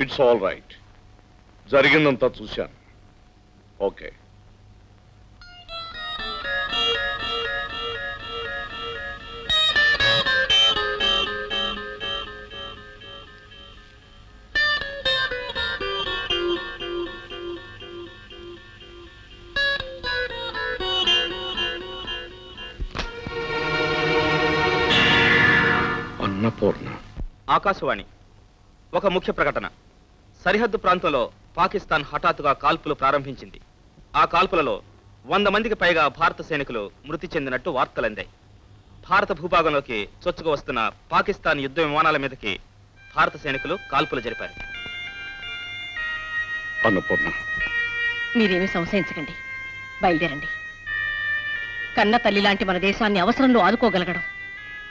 It's all right. జరిగిందంతా చూశాను. ఓకే. అన్నపూర్ణ. ఆకాశవాణి. ఒక ముఖ్య ప్రకటన. సరిహద్దు ప్రాంతంలో పాకిస్తాన్ హఠాత్తుగా కాల్పులు ప్రారంభించింది. ఆ కాల్పులలో 100 మందికి పైగా భారత సైనికులు మృతి చెందినట్టు వార్తలందాయి. భారత భూభాగంలోకి చొచ్చుకు వస్తున్న పాకిస్తాన్ యుద్ధ విమానాల మీదకి భారత సైనికులు కాల్పులు జరిపారు. అన్నపూర్ణ, మీరేమీ సంశయించకండి, బయలుదేరండి. కన్న తల్లి లాంటి మన దేశాన్ని అవసరంలో ఆదుకోగలగడం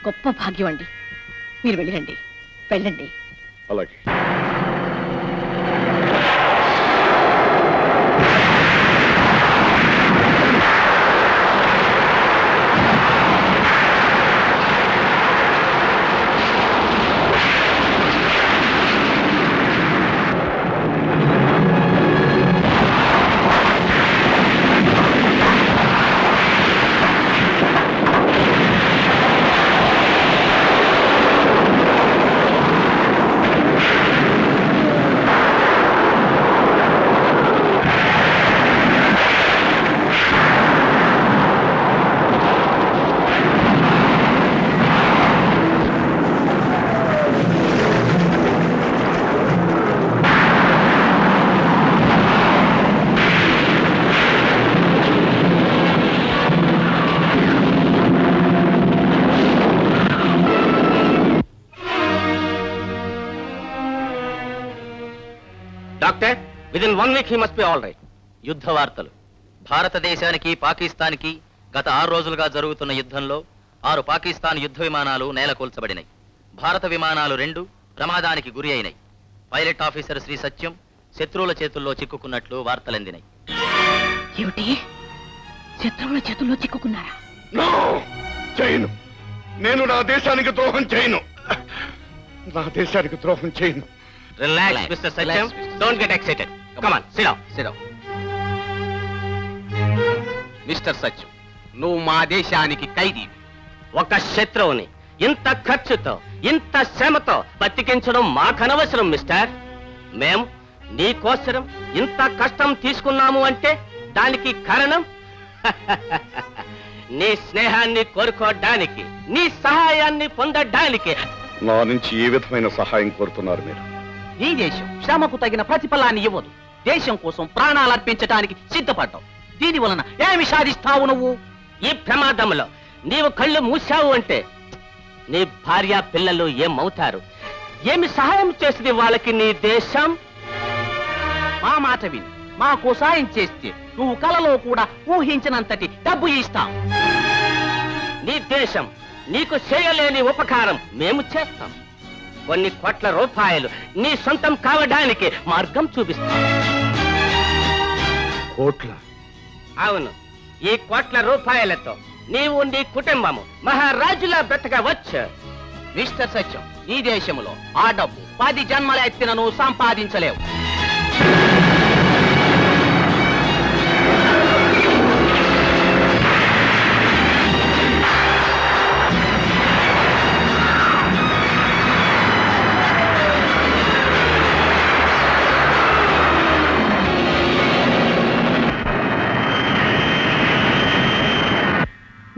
గొప్ప భాగ్యం అండి. మీరు వెళ్ళిరండి, వెళ్ళండి. అలాగే. Doctor, within 1 week he must be all right. యుద్ధ వార్తలు. భారతదేశానికి పాకిస్తాన్కి గత 6 రోజులుగా జరుగుతున్న యుద్ధంలో 6 పాకిస్తాన్ యుద్ధ విమానాలు నేలకూల్చబడినాయి. భారత విమానాలు 2 ప్రమాదానికి గురి అయినాయి. పైలట్ ఆఫీసర్ శ్రీ సత్యం శత్రువుల చేతుల్లో చిక్కుకున్నట్లు వార్తలందినాయి. ఏమిటి, శత్రువుల చేతుల్లో చిక్కుకున్నారా? నో, చేయను. నేను నా దేశానికి ద్రోహం చేయను. నా దేశానికి ద్రోహం చేయను. Relax mister Satyam, don't get excited. Come on, sit down. Mister Satyam, నువ్వు మా దేశానికి ఖైదీ. ఒక శత్రువుని ఇంత ఖర్చుతో ఇంత శ్రమతో బతికించడం మాకనవసరం మిస్టర్. మేం నీకోసరం ఇంత కష్టం తీసుకున్నాము అంటే దానికి కారణం నీ స్నేహాన్ని కోరుకోవడానికి, నీ సహాయాన్ని పొందడానికి. నా నుంచి ఏ విధమైన సహాయం కోరుతున్నారు మీరు? ఈ దేశం శ్రమకు తగిన ప్రతిఫలాన్ని ఇవ్వదు. దేశం కోసం ప్రాణాలు అర్పించడానికి సిద్ధపడ్డావు. దీని వలన ఏమి సాధిస్తావు నువ్వు? ఈ ప్రమాదంలో నీవు కళ్ళు మూసావు అంటే నీ భార్య పిల్లలు ఏమవుతారు? ఏమి సహాయం చేసింది వాళ్ళకి నీ దేశం? మా మాట విని మాకు సాయం చేస్తే నువ్వు కలలో కూడా ఊహించినంతటి డబ్బు ఇస్తాం. నీ దేశం నీకు చేయలేని ఉపకారం మేము చేస్తాం. కొన్ని కోట్ల రూపాయలు నీ సొంతం కావడానికి మార్గం చూపిస్తాం. కోట్ల? అవును, ఈ కోట్ల రూపాయలతో నీవు నీ కుటుంబము మహారాజులా బ్రతకవచ్చు. మిస్టర్ సత్యం, ఈ దేశంలో ఆ డబ్బు 10 జన్మల ఎత్తిన నువ్వు సంపాదించలేవు.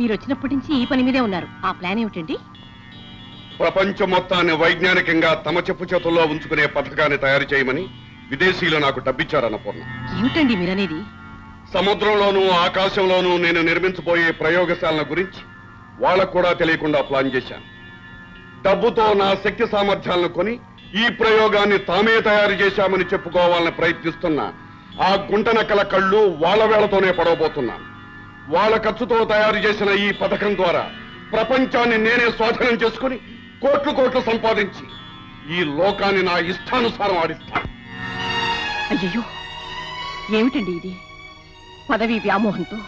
మీరు వచ్చినప్పటి నుంచి ఈ పని మీదే ఉన్నారు. ఆ ప్లాన్ ఏమిటండి? ప్రపంచం మొత్తాన్ని వైజ్ఞానికంగా తమ చెప్పు చేతుల్లో ఉంచుకునే పథకాన్ని తయారు చేయమని విదేశీయులు నాకు డబ్బిచ్చారన్నపూర్ణ. ఏమిటండి మీరనేది? సముద్రంలోనూ ఆకాశంలోనూ నేను నిర్మించబోయే ప్రయోగశాలల గురించి వాళ్ళకు కూడా తెలియకుండా ప్లాన్ చేశాను. డబ్బుతో నా శక్తి సామర్థ్యాలను కొని ఈ ప్రయోగాన్ని తామే తయారు చేశామని చెప్పుకోవాలని ప్రయత్నిస్తున్నా ఆ గుంటనక్కల కళ్ళు వాళ్ళ వేళతోనే పడవబోతున్నాను. వాళ్ళ ఖర్చుతో తయారు చేసిన ఈ పథకం ద్వారా ప్రపంచాన్ని నేనే స్వాధీనం చేసుకుని కోట్లు సంపాదించి ఈ లోకాన్ని నా ఇష్టానుసారం ఆడిస్తాను. అయ్యయ్యో, ఏమిటండి ఇది? పదవి వ్యామోహంతో,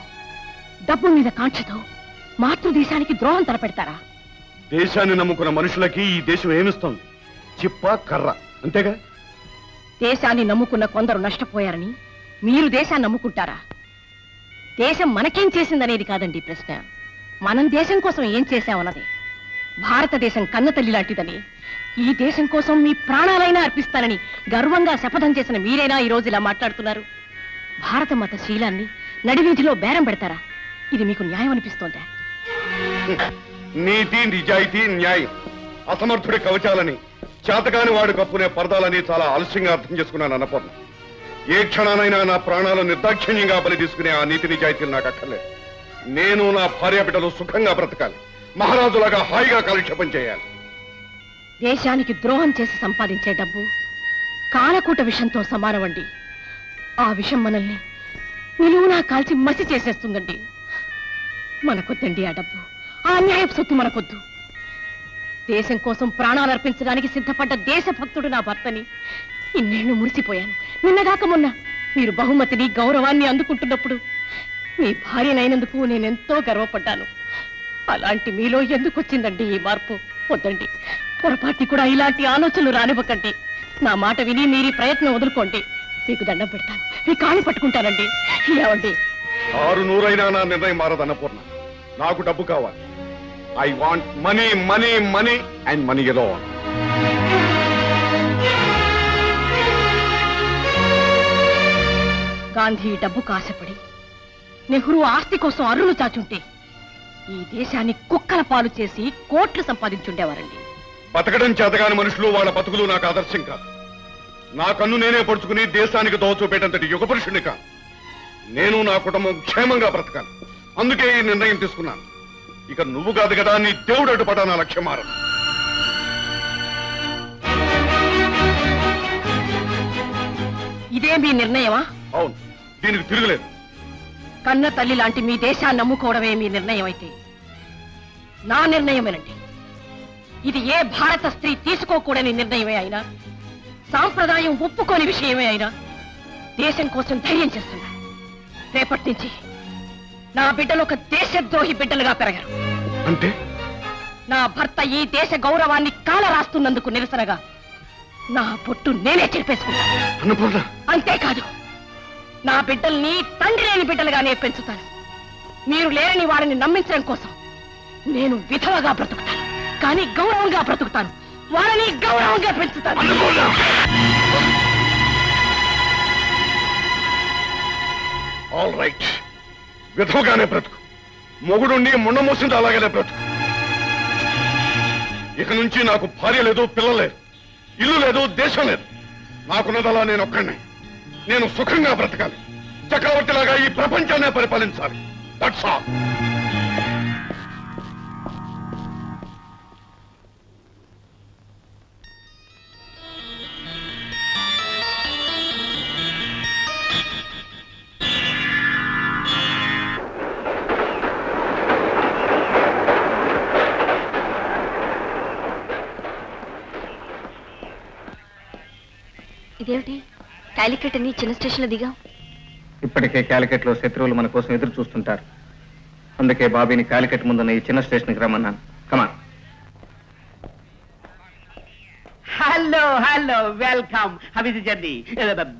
డబ్బు మీద కాంక్షతో మాతృదేశానికి ద్రోహం తలపెడతారా? దేశాన్ని నమ్ముకున్న మనుషులకి ఈ దేశం ఏమిస్తోంది? చిప్ప, కర్ర, అంతేగా. దేశాన్ని నమ్ముకున్న కొందరు నష్టపోయారని మీరు దేశాన్ని నమ్ముకుంటారా? దేశం మనకేం చేసిందనేది కాదండి ప్రశ్న, మనం దేశం కోసం ఏం చేశామన్నది. భారతదేశం కన్నతల్లి లాంటిదని, ఈ దేశం కోసం మీ ప్రాణాలైనా అర్పిస్తానని గర్వంగా శపథం చేసిన మీరైనా ఈ రోజు ఇలా మాట్లాడుతున్నారు. భారత మత శీలాన్ని నడివీధిలో బేరం పెడతారా? ఇది మీకు న్యాయం అనిపిస్తోందా? నీతి, నిజాయితీ, న్యాయం అసమర్థుడి కవచాలని, చేతకాని వాడు కప్పునే పరదాలని చాలా ఆలస్యంగా అర్థం చేసుకున్నాను అన్నపూర్ణ. ఏ క్షణానైనా నా ప్రాణాలు నిర్దాక్షిణ్యంగా బలి తీసుకునే ఆ నీతి నిజాయితీలు నాకు అక్కర్లేదు. నేను నా భార్య బిడ్డలు సుఖంగా బ్రతకాలి, మహారాజులాగా హాయిగా కాలక్షేపం చేయాలి. దేశానికి ద్రోహం చేసి సంపాదించే డబ్బు కాలకూట విషంతో సమానమండి. ఆ విషం మనల్ని నిలువునా కాల్చి మసి చేసేస్తుందండి. మనకొద్దండి ఆ డబ్బు, ఆ అన్యాయపు సొత్తు మనకొద్దు. దేశం కోసం ప్రాణాలు అర్పించడానికి సిద్ధపడ్డ దేశభక్తుడు నా భర్తని ఇన్నేళ్లు మురిసిపోయాను. నిన్నగాక మొన్న మీరు బహుమతిని గౌరవాన్ని అందుకుంటున్నప్పుడు మీ భార్యనైనందుకు నేనెంతో గర్వపడ్డాను. అలాంటి మీలో ఎందుకు వచ్చిందండి ఈ మార్పు? వద్దండి, పొరపాటి కూడా ఇలాంటి ఆలోచనలు రానివ్వకండి. నా మాట విని మీరు ఈ ప్రయత్నం వదులుకోండి. మీకు దండం పెడతాను, మీ కాళ్ళు పట్టుకుంటానండి. ఏమండి? 600 నా నిర్ణయం మారదు అన్నపూర్ణ. నాకు డబ్బు కావాలి. I want money, money, money and money alone. Gandhi డబ్బుకు ఆశపడి, నెహ్రూ ఆస్తి కోసం అర్రులు చాచుంటే ఈ దేశాన్ని కుక్కల పాలు చేసి కోట్లు సంపాదించుండేవారండి. బతకడం చేతగాని మనుషులు, వాళ్ళ బతుకులు నాకు ఆదర్శం కాదు. నా కన్ను నేనే పడుచుకుని దేశానికి దోచూపేటంతటి యుగ పురుషుని కాదు. నేను నా కుటుంబం క్షేమంగా బ్రతకాలి. అందుకే ఈ నిర్ణయం తీసుకున్నాను. ఇక నువ్వు కాదు కదా, నీ దేవుడు అడ్డుపడా నా లక్ష్యం మారదు. ఇదే మీ నిర్ణయమా? అవును, దీనికి తిరుగులేదు. కన్న తల్లి లాంటి మీ దేశాన్ని నమ్ముకోవడమే మీ నిర్ణయం అయితే నా నిర్ణయమేనండి. ఇది ఏ భారత స్త్రీ తీసుకోకూడని నిర్ణయమే అయినా, సాంప్రదాయం ఒప్పుకోని విషయమే అయినా దేశం కోసం ధైర్యం చేస్తున్నా. రేపటి నుంచి నా బిడ్డలు ఒక దేశద్రోహి బిడ్డలుగా పెరగరు. అంటే నా భర్త ఈ దేశ గౌరవాన్ని కాల రాస్తున్నందుకు నిరసనగా నా పొట్టు నేనే చెరిపేసుకుంటాను. అన్నపూర్ణ, అంతేకాదు, నా బిడ్డల్ని తండ్రి లేని బిడ్డలుగానే పెంచుతాను. మీరు లేరని వారిని నమ్మించడం కోసం నేను విధవగా బ్రతుకుతాను, కానీ గౌరవంగా బ్రతుకుతాను. వారిని గౌరవంగా పెంచుతాను. ఆల్ రైట్, విధవగానే బ్రతుకు. మొగుడుండి ముండ మోసింది అలాగనే బ్రతుకు. ఇక నుంచి నాకు భార్య లేదు, పిల్లలు లేదు, ఇల్లు లేదు, దేశం లేదు. నాకున్నదలా నేను ఒక్కడినే. నేను సుఖంగా బ్రతకాలి, చక్రవర్తిలాగా ఈ ప్రపంచాన్నే పరిపాలించాలి. That's all. ఇదేమిటి కాలికట్ అని చిన్న స్టేషన్ లో దిగాం? ఇప్పటికే క్యాలికట్ లో శత్రువులు మన కోసం ఎదురు చూస్తుంటారు. అందుకే బాబీని క్యాలికట్ ముందున్న ఈ చిన్న స్టేషన్కి రమ్మన్నాను. Come on. Hello hello, welcome. How is journey?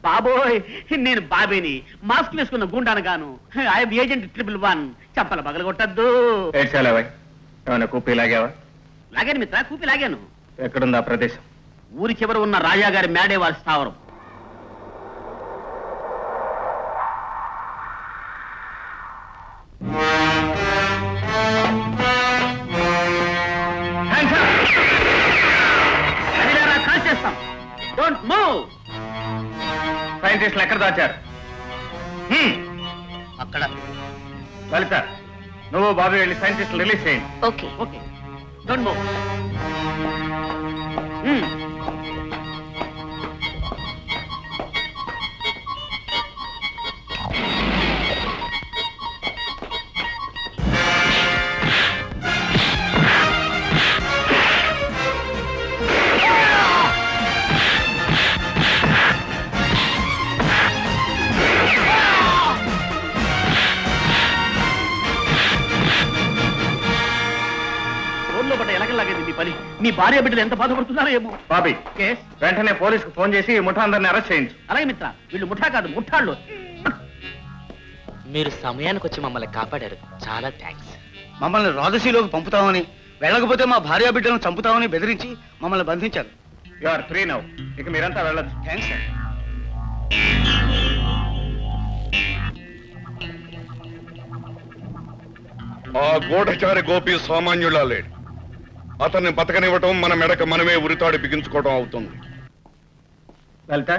బాబోయ్, నేను బాబీని, మాస్క్ వేసుకున్న గుండాను గాను. I'm agent 111. చంపల పగల కొట్టద్దు. ఏడ్చాలేవా? ఏమైనా కూపీ లాగావా? లాగాను మిత్ర, కూపి లాగాను. ఎక్కడుంది ఆ ప్రదేశం? ఊరి చివర ఉన్న రాజాగారి మేడే వారి స్థావరం. కాల్ చేస్తాం. Don't move. సైంటిస్టులు ఎక్కడ దాచారు? అక్కడ. లలిత, నువ్వు బాబీ వెళ్ళి సైంటిస్టులు రిలీజ్ చేయండి. ఓకే. Okay, don't move. మీ భార్య బిడ్డలు ఎంత బాధపడుతున్నారో ఏమో. బాబీ కేస్ వెంటనే పోలీసుకు ఫోన్ చేసి ఈ ముఠా అందరిని అరెస్ట్ చేయించు. అలాగే మిత్ర, వీళ్ళు ముఠా కాదు ముఠాళ్ళు. మీరు సమయానికి వచ్చి మమ్మల్ని కాపాడారు, చాలా థ్యాంక్స్. మమ్మల్ని రాజసీలోకి పంపుతామని, వెళ్ళకపోతే మా భార్య బిడ్డలను చంపుతామని బెదిరించి మమ్మల్ని బంధించారు. You are free now. ఇక మీరంతా వెళ్ళొచ్చు. Thanks sir. ఆ గూఢచారి గోపి సామాన్యులా లేడు. అతన్ని బతకనివ్వటం మన మెడక మనమే ఉరితాడు బిగించుకోవడం అవుతుంది. లలిత,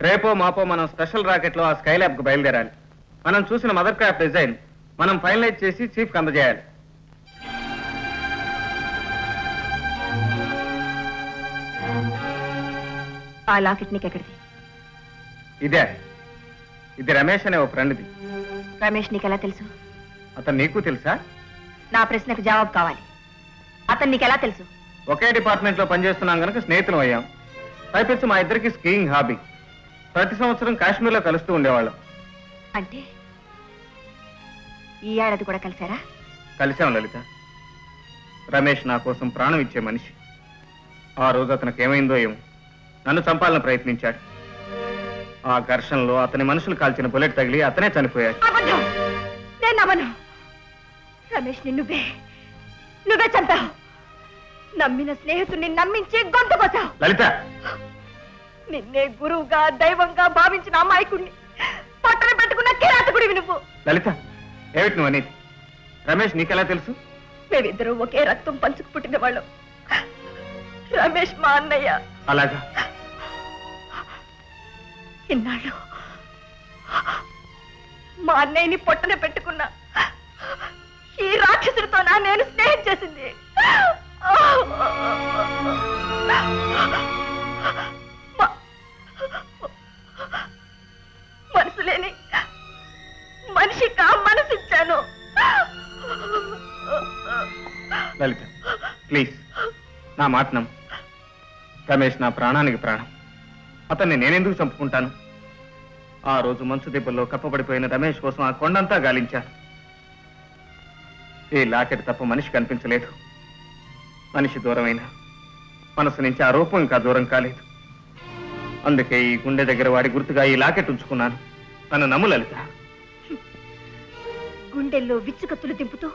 రేపో మాపో మనం స్పెషల్ రాకెట్ లో ఆ స్కై ల్యాబ్ కు బయలుదేరాలి. మనం చూసిన మదర్ క్రాఫ్ట్ డిజైన్ మనం ఫైనలైజ్ చేసి చీఫ్ కి అందజేయాలి. ఆ లాకెట్ నీకెక్కడిది? ఇదే, ఇది రమేష్ అనే ఓ ఫ్రెండ్ది. రమేష్ నీకెలా తెలుసు? అతను నీకు తెలుసా? నా ప్రశ్నకు జవాబు కావాలి. అతను నీకెలా తెలుసు? ఒకే డిపార్ట్మెంట్ లో పనిచేస్తున్నాం కనుక స్నేహితులం అయ్యాం. పైపెచ్చు మా ఇద్దరికి స్కీయింగ్ హాబీ. ప్రతి సంవత్సరం కాశ్మీర్ లో కలుస్తూ ఉండేవాళ్ళం. అంటే ఈ ఏడాది కూడా కలిసారా? కలిసాం లలిత. రమేష్ నా కోసం ప్రాణం ఇచ్చే మనిషి. ఆ రోజు అతనికి ఏమైందో ఏమో, నన్ను చంపాలని ప్రయత్నించాడు. ఆ ఘర్షణలో అతని మనుషులు కాల్చిన బుల్లెట్ తగిలి అతనే చనిపోయాడు. అబద్ధం! నేను నమ్మను. రమేష్ నువ్వే చంపావు. నమ్మిన స్నేహితుడిని నమ్మించి గొంతు కోసావు. లలిత, నిన్నే గురువుగా దైవంగా భావించిన అమాయకుడిని పట్టణ పెట్టుకున్న కిరాతకుడివి నువ్వు. లలిత, ఏమిటి నువ్వు అనేది? రమేష్ నీకెలా తెలుసు? మేమిద్దరూ ఒకే రక్తం పంచుకు పుట్టిన వాళ్ళం. రమేష్ మా అన్నయ్య. అలాగా? ఇన్నాళ్ళు మా అన్నయ్యని పొట్టన పెట్టుకున్నా ఈ రాక్షసుడితోనా నేను స్నేహం చేసింది? మనసు లేని మనిషిగా మనసిచ్చాను. లలిత, ప్లీజ్ నా మాట నమ్ము. రమేష్ నా ప్రాణానికి ప్రాణం. అతన్ని నేనెందుకు చంపుకుంటాను? ఆ రోజు మంచు దెబ్బల్లో కప్పబడిపోయిన రమేష్ కోసం ఆ కొండంతా గాలించాను. ఈ లాకెట్ తప్ప మనిషి కనిపించలేదు. మనిషి దూరమైన మనసు నుంచి ఆ రూపం ఇంకా దూరం కాలేదు. అందుకే ఈ గుండె దగ్గర వాడి గుర్తుగా ఈ లాకెట్ ఉంచుకున్నాను. నన్ను నమ్ము లలిత. గుండెల్లో విచ్చుకత్తులు దింపుతూ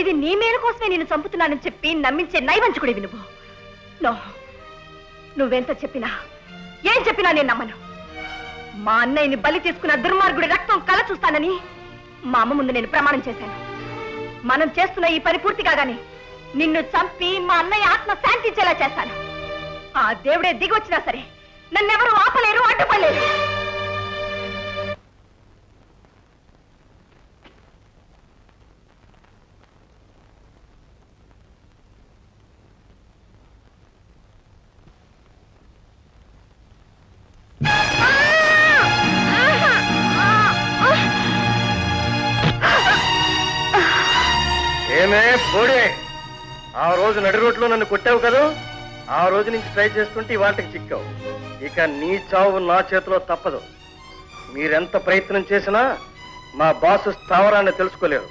ఇది నీ మేలు కోసమే నేను చంపుతున్నానని చెప్పి నమ్మించే నైవంచుకుడివి నువ్వు. నో, నువ్వెంత చెప్పినా ఏం చెప్పినా నేను నమ్మను. మా అన్నయ్యని బలి తీసుకున్న దుర్మార్గుడి రక్తం కల చూస్తానని మా అమ్మ ముందు నేను ప్రమాణం చేశాను. మనం చేస్తున్న ఈ పని పూర్తి కాగానే నిన్ను చంపి మా అన్నయ్య ఆత్మ శాంతించేలా చేస్తాను. ఆ దేవుడే దిగి వచ్చినా సరే నన్నెవరూ ఆపలేరు, అడ్డుపడలేరు. ఏమే పోడే, ఆ రోజు నడి రోడ్లో నన్ను కొట్టావు కదా, ఆ రోజు నుంచి ట్రై చేస్తుంటే ఇవాళకి చిక్కావు. ఇక నీ చావు నా చేతిలో తప్పదు. మీరెంత ప్రయత్నం చేసినా మా బాసు స్థావరాన్ని తెలుసుకోలేరు.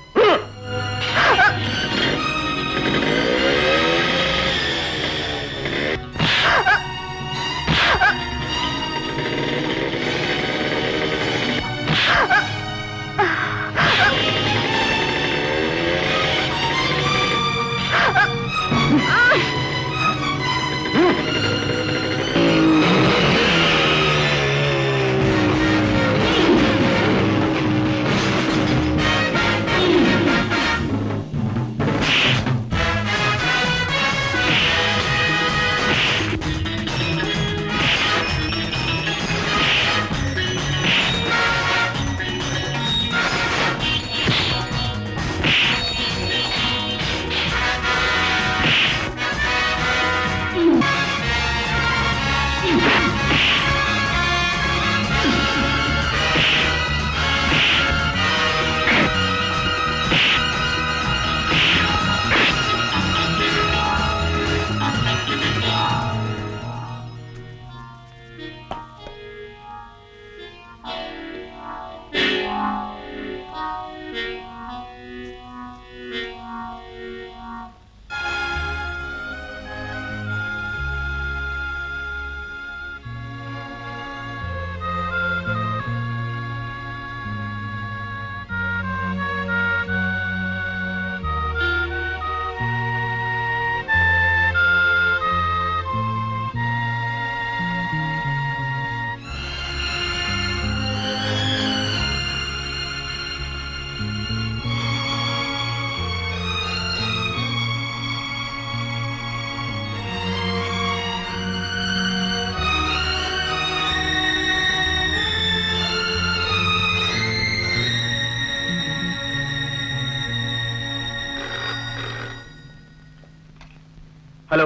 హలో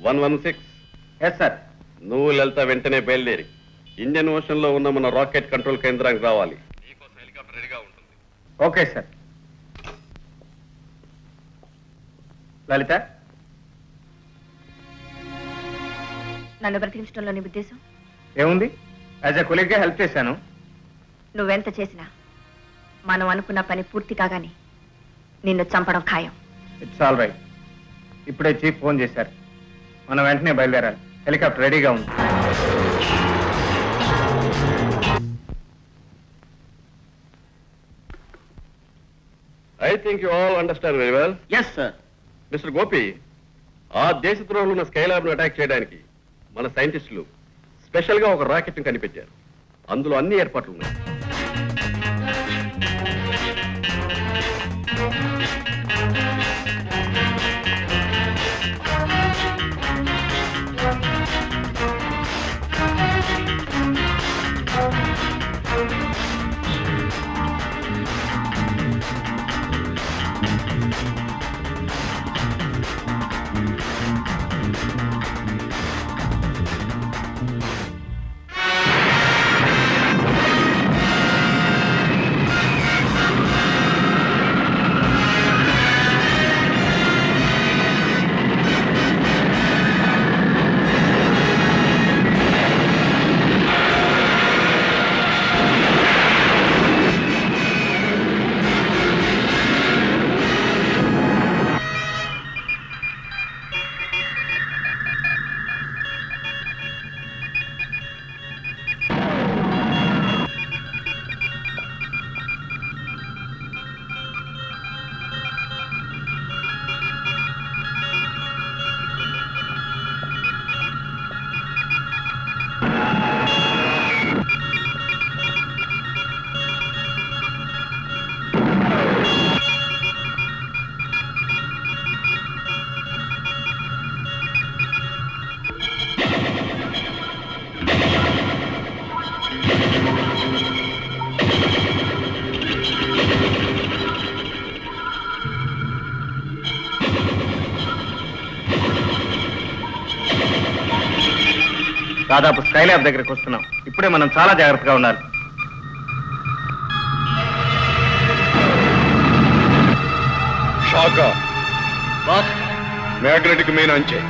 116. Yes sir. నువ్వు లలిత వెంటనే బయలుదేరి ఇండియన్ ఓషన్ లో ఉన్న మన రాకెట్ కంట్రోల్ కేంద్రానికి రావాలి. నీకోసం హెలికాప్టర్ రెడీగా ఉంటుంది. Okay sir. లలిత, నన్ను బ్రతికించడంలో నీ ఉద్దేశం? ఏముంది, యాజ్ ఎ కొలీగ్గా హెల్ప్ చేశాను. నువ్వెంత చేసినా మనం అనుకున్న పని పూర్తి కాగానే నిన్ను చంపడం ఖాయం. It's all right. ఇప్పుడే చీఫ్ ఫోన్ చేశారు, మనం వెంటనే బయలుదేరాలి. హెలికాప్టర్ రెడీగా ఉంది. I think you all understand very well. Yes sir. Mister Gopi, ఆ దేశద్రోహులు ఉన్న స్కైలాబ్ ను అటాక్ చేయడానికి మన సైంటిస్టులు స్పెషల్ గా ఒక రాకెట్ ని కనిపెట్టారు. అందులో అన్ని ఏర్పాట్లు ఉన్నాయి. దాదాపు స్కైలాబ్ దగ్గరికి వస్తున్నాం. ఇప్పుడే మనం చాలా జాగ్రత్తగా ఉండాలి. షాకా మ్యాగ్నెటిక్ మెయిన్ అంచే.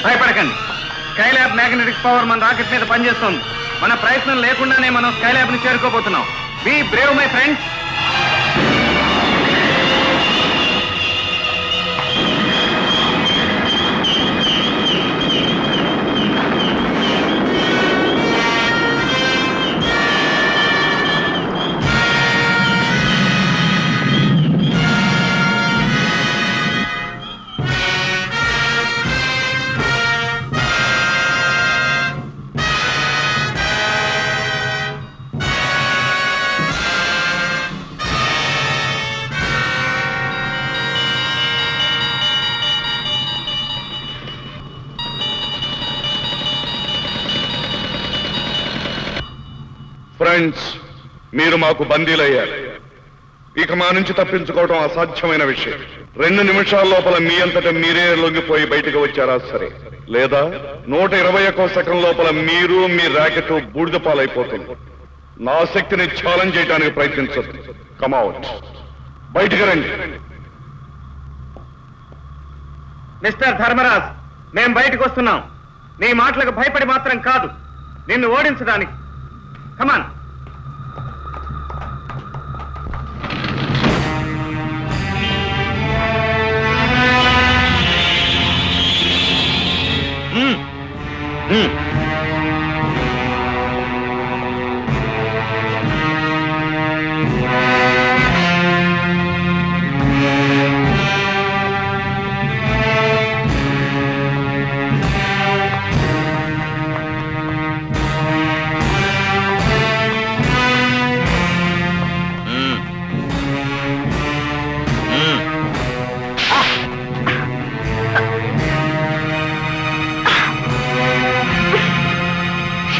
భయపడకండి, స్కైలాబ్ మ్యాగ్నెటిక్ పవర్ మన రాకెట్ మీద పనిచేస్తుంది. మన ప్రయత్నం లేకుండానే మనం స్కైలాబ్ ని చేరుకోబోతున్నాం. Be brave my friends. Friends, మీరు మాకు బందీలయ్యారు. ఇక మా నుంచి తప్పించుకోవడం అసాధ్యమైన విషయం. 2 నిమిషాల లోపల మీ అంతటా మీరే లొంగిపోయి బయటకు వచ్చారా సరే, లేదా 121 సెకండ్ లోపల మీరు మీ ర్యాకెట్ బూడిద పాలైపోతుంది. నా శక్తిని ఛాలెంజ్ చేయడానికి ప్రయత్నించదు. కమ్అవుట్, బయటికి రండి. మిస్టర్ ధర్మరాజ్, మేం బయటకు వస్తున్నాం. నీ మాటలకు భయపడి మాత్రం కాదు, నిన్ను ఓడించడానికి. కమాన్.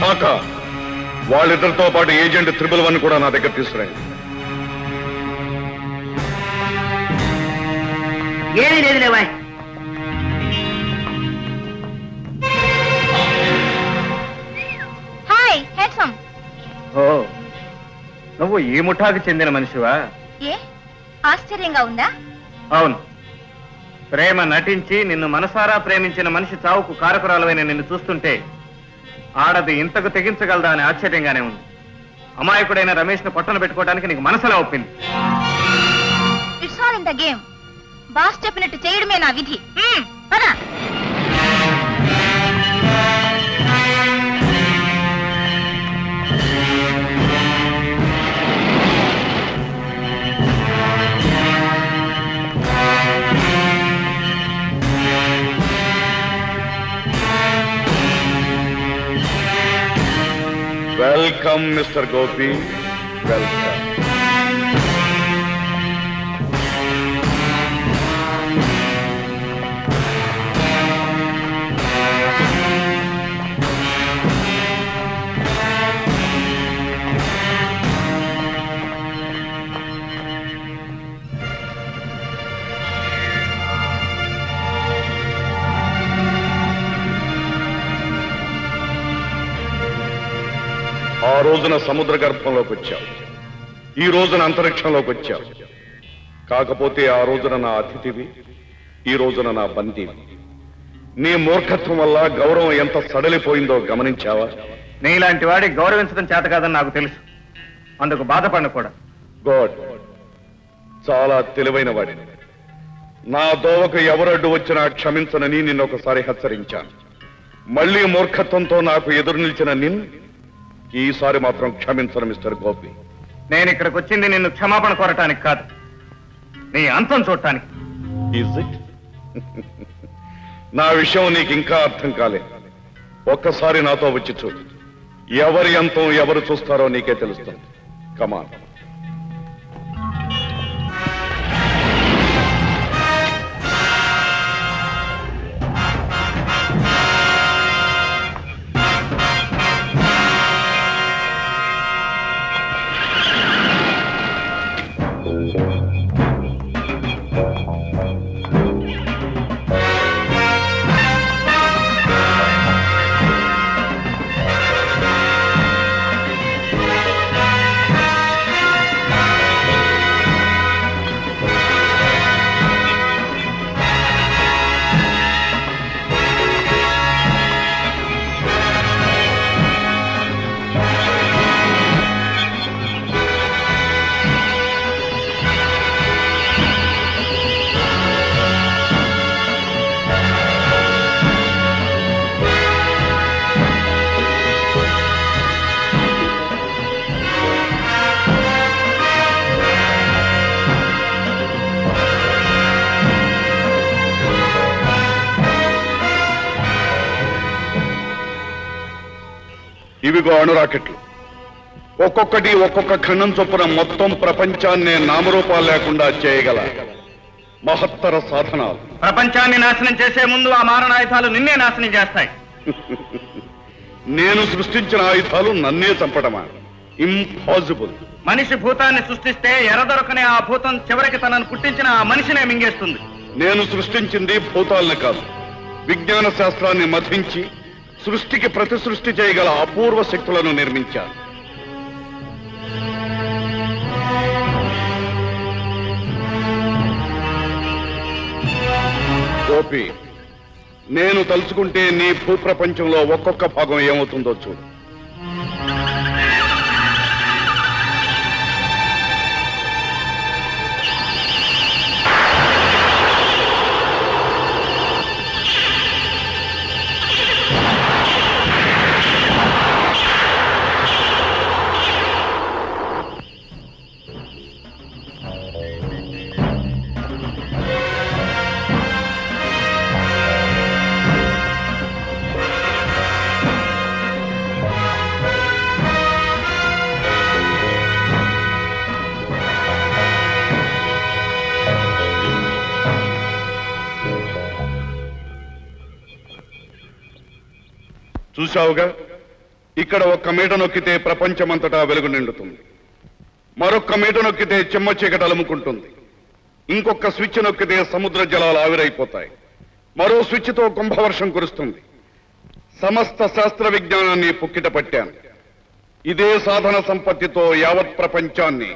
శాఖ వాళ్ళిద్దరితో పాటు ఏజెంట్ 111 కూడా నా దగ్గర తీసుకురండి. ఏమీ లేదు లేవా. Hi handsome. ఓ నువ్వు ఈ ముఠాకు చెందిన మనిషివా? ఏ ఆశ్చర్యంగా ఉందా? అవును. ప్రేమ నటించి నిన్ను మనసారా ప్రేమించిన మనిషి చావుకు కారకురాలమైన నిన్ను చూస్తుంటే ఆడది ఇంతకు తెగించగలదా అని ఆశ్చర్యంగానే ఉంది. అమాయకుడైన రమేష్ ను పొట్టన పెట్టుకోవడానికి నీకు మనసులా ఒప్పింది. It's all in the game. Boss చెప్పినట్టు చేయడమే నా విధి. పద. Welcome mister Gopi, welcome. ఆ రోజున సముద్ర గర్భంలోకి వచ్చావు, ఈ రోజున అంతరిక్షంలోకి వచ్చావు. కాకపోతే ఆ రోజున నా అతిథివి, ఈ రోజున నా బందీవి. నీ మూర్ఖత్వం వల్ల గౌరవం ఎంత సడలిపోయిందో గమనించావా? నీలాంటి వాడి గౌరవించడం చేత కాదని నాకు తెలుసు. అందుకు బాధపడను కూడా. గాడ్, చాలా తెలివైన వాడిని. నా దోవకు ఎవరడ్డు వచ్చినా క్షమించనని నిన్నొకసారి హెచ్చరించాను. మళ్లీ మూర్ఖత్వంతో నాకు ఎదురు నిలిచిన ఈసారి మాత్రం క్షమించను మిస్టర్ గోపి. నేను ఇక్కడికి వచ్చింది నిన్ను క్షమాపణ కోరటానికి కాదు, నీ అంతం చూడటానికి. Is it? నా విషయం నీకు ఇంకా అర్థం కాలే. ఒక్కసారి నాతో వచ్చి చూడు. ఎవరి అంతం ఎవరు చూస్తారో నీకే తెలుస్తుంది. కమాన్. ఇవిగో అణురాకెట్లు. ఒక్కొక్కటి ఒక్కొక్క ఖండం చొప్పున మొత్తం ప్రపంచాన్నే నామరూపాలు లేకుండా చేయగల మహత్తర సాధనాలు. ప్రపంచాన్ని నాశనం చేసే ముందు ఆ మారణాయుధాలు నిన్నే నాశనం చేస్తాయి. నేను సృష్టించిన ఆయుధాలు నన్నే చంపడమా? ఇంపాసిబుల్. మనిషి భూతాన్ని సృష్టిస్తే ఎరదొరకనే ఆ భూతం చివరికి తనను పుట్టించిన ఆ మనిషినే మింగేస్తుంది. నేను సృష్టించింది భూతాల్ని కాదు, విజ్ఞాన శాస్త్రాన్ని మధించి సృష్టికి ప్రతి సృష్టి చేయగల అపూర్వ శక్తులను నిర్మించాను. గోపి, నేను తలుచుకుంటే నీ భూప్రపంచంలో ఒక్కొక్క భాగం ఏమవుతుందో చూడు. చూశావుగా, ఇక్కడ ఒక్క మీట నొక్కితే ప్రపంచమంతటా వెలుగు నిండుతుంది, మరొక్క మీట నొక్కితే చెమ్మ చీకటి అలుముకుంటుంది, ఇంకొక స్విచ్ నొక్కితే సముద్ర జలాలు ఆవిరైపోతాయి, మరో స్విచ్తో కుంభవర్షం కురుస్తుంది. సమస్త శాస్త్ర విజ్ఞానాన్ని పుక్కిట పట్టాను. ఇదే సాధన సంపత్తితో యావత్ ప్రపంచాన్ని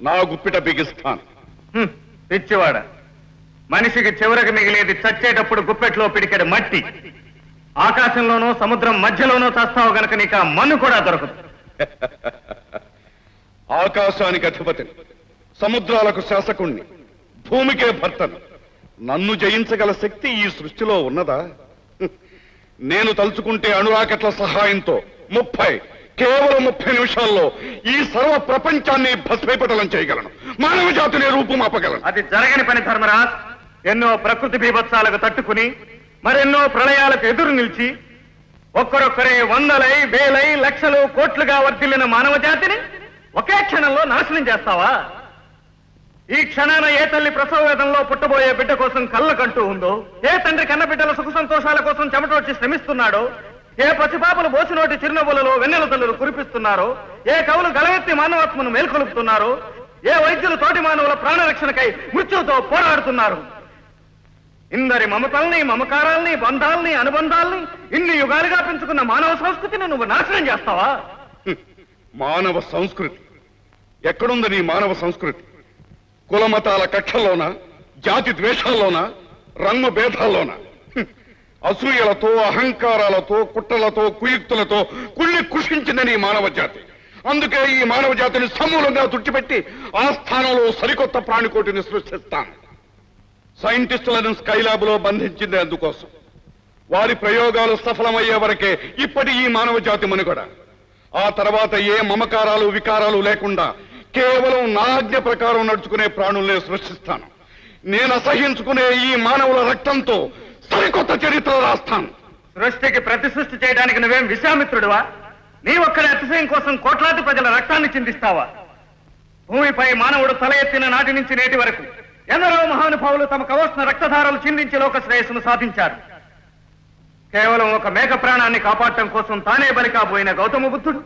నా గుప్పిట బిగిస్తాను. పిచ్చివాడ, మనిషికి చివరికి మిగిలేది చచ్చేటప్పుడు గుప్పెట్లో పిడికెడు మట్టి. ఆకాశంలోనూ సముద్రం మధ్యలోనూ చస్తావు గనక నీకు ఆ మన్ను కూడా దొరకదు. ఆకాశానికి అధిపతిని, సముద్రాలకు శాసకుణ్ణి, భూమికే భర్తను. నన్ను జయించగల శక్తి ఈ సృష్టిలో ఉన్నదా? నేను తలుచుకుంటే అణురాకెట్ల సహాయంతో కేవలం 30 నిమిషాల్లో ఈ సర్వ ప్రపంచాన్ని భస్మీపటలం చేయగలను. మానవ జాతిని రూపుమాపగలను. అది జరగని పని ధర్మరాజ్. ఎన్నో ప్రకృతి బీభత్సాలకు తట్టుకుని మరెన్నో ప్రళయాలకు ఎదురు నిలిచి ఒక్కరొక్కరే వందలై వేలై లక్షలు కోట్లుగా వర్ధిల్లిన మానవ జాతిని ఒకే క్షణంలో నాశనం చేస్తావా? ఈ క్షణాన ఏ తల్లి ప్రసవ వేదంలో పుట్టబోయే బిడ్డ కోసం కళ్ళకంటూ ఉందో, ఏ తండ్రి కన్న బిడ్డల సుఖ సంతోషాల కోసం చెమటొచ్చి శ్రమిస్తున్నాడో, ఏ పసిపాపలు బోసినోటి చిరునవ్వులలో వెన్నెల తల్లులు కురిపిస్తున్నారో, ఏ కవులు గలవెత్తి మానవాత్మను మేల్కొలుపుతున్నారో, ఏ వైద్యులు తోటి మానవుల ప్రాణరక్షణకై మృత్యుతో పోరాడుతున్నారు. ఇందరి మమతల్ని, మమకారాల్ని, బంధాల్ని, అనుబంధాల్ని ఇన్ని యుగాలుగా పెంచుకున్న మానవ సంస్కృతిని నువ్వు నాశనం చేస్తావా? మానవ సంస్కృతి ఎక్కడుంది? నీ మానవ సంస్కృతి కులమతాల కక్షల్లోన, జాతి ద్వేషాల్లోన, రంగు భేదాల్లోన, అసూయలతో, అహంకారాలతో, కుట్రలతో, కుయుక్తులతో కుళ్ళి కుషించిన నీ మానవ జాతి. అందుకే ఈ మానవ జాతిని సమూలంగా తుడిచిపెట్టి ఆ స్థానంలో సరికొత్త ప్రాణికోటిని సృష్టిస్తాను. సైంటిస్టులను స్కైలాబ్ లో బంధించింది అందుకోసం. వారి ప్రయోగాలు సఫలమయ్యే వరకే ఇప్పటి ఈ మానవ జాతి మనుగడ. ఆ తర్వాత ఏ మమకారాలు, వికారాలు లేకుండా కేవలం నా ఆజ్ఞ ప్రకారం నడుచుకునే ప్రాణుల్నే సృష్టిస్తాను. నేను అసహించుకునే ఈ మానవుల రక్తంతో సరికొత్త చరిత్ర రాస్తాను. సృష్టికి ప్రతి సృష్టి చేయడానికి నువ్వేం విశ్వామిత్రుడివా? నీ ఒక్కడి అతిశయం కోసం కోట్లాది ప్రజల రక్తాన్ని చిందిస్తావా? భూమిపై మానవుడు తల ఎత్తిన నాటి నుంచి నేటి వరకు ఎందరో మహానుభావులు తమ కవచన రక్తధారలు చిందించి లోక శ్రేయస్సును సాధించారు. కేవలం ఒక మేక ప్రాణాన్ని కాపాడటం కోసం తానే బలికాబోయిన గౌతమ బుద్ధుడు,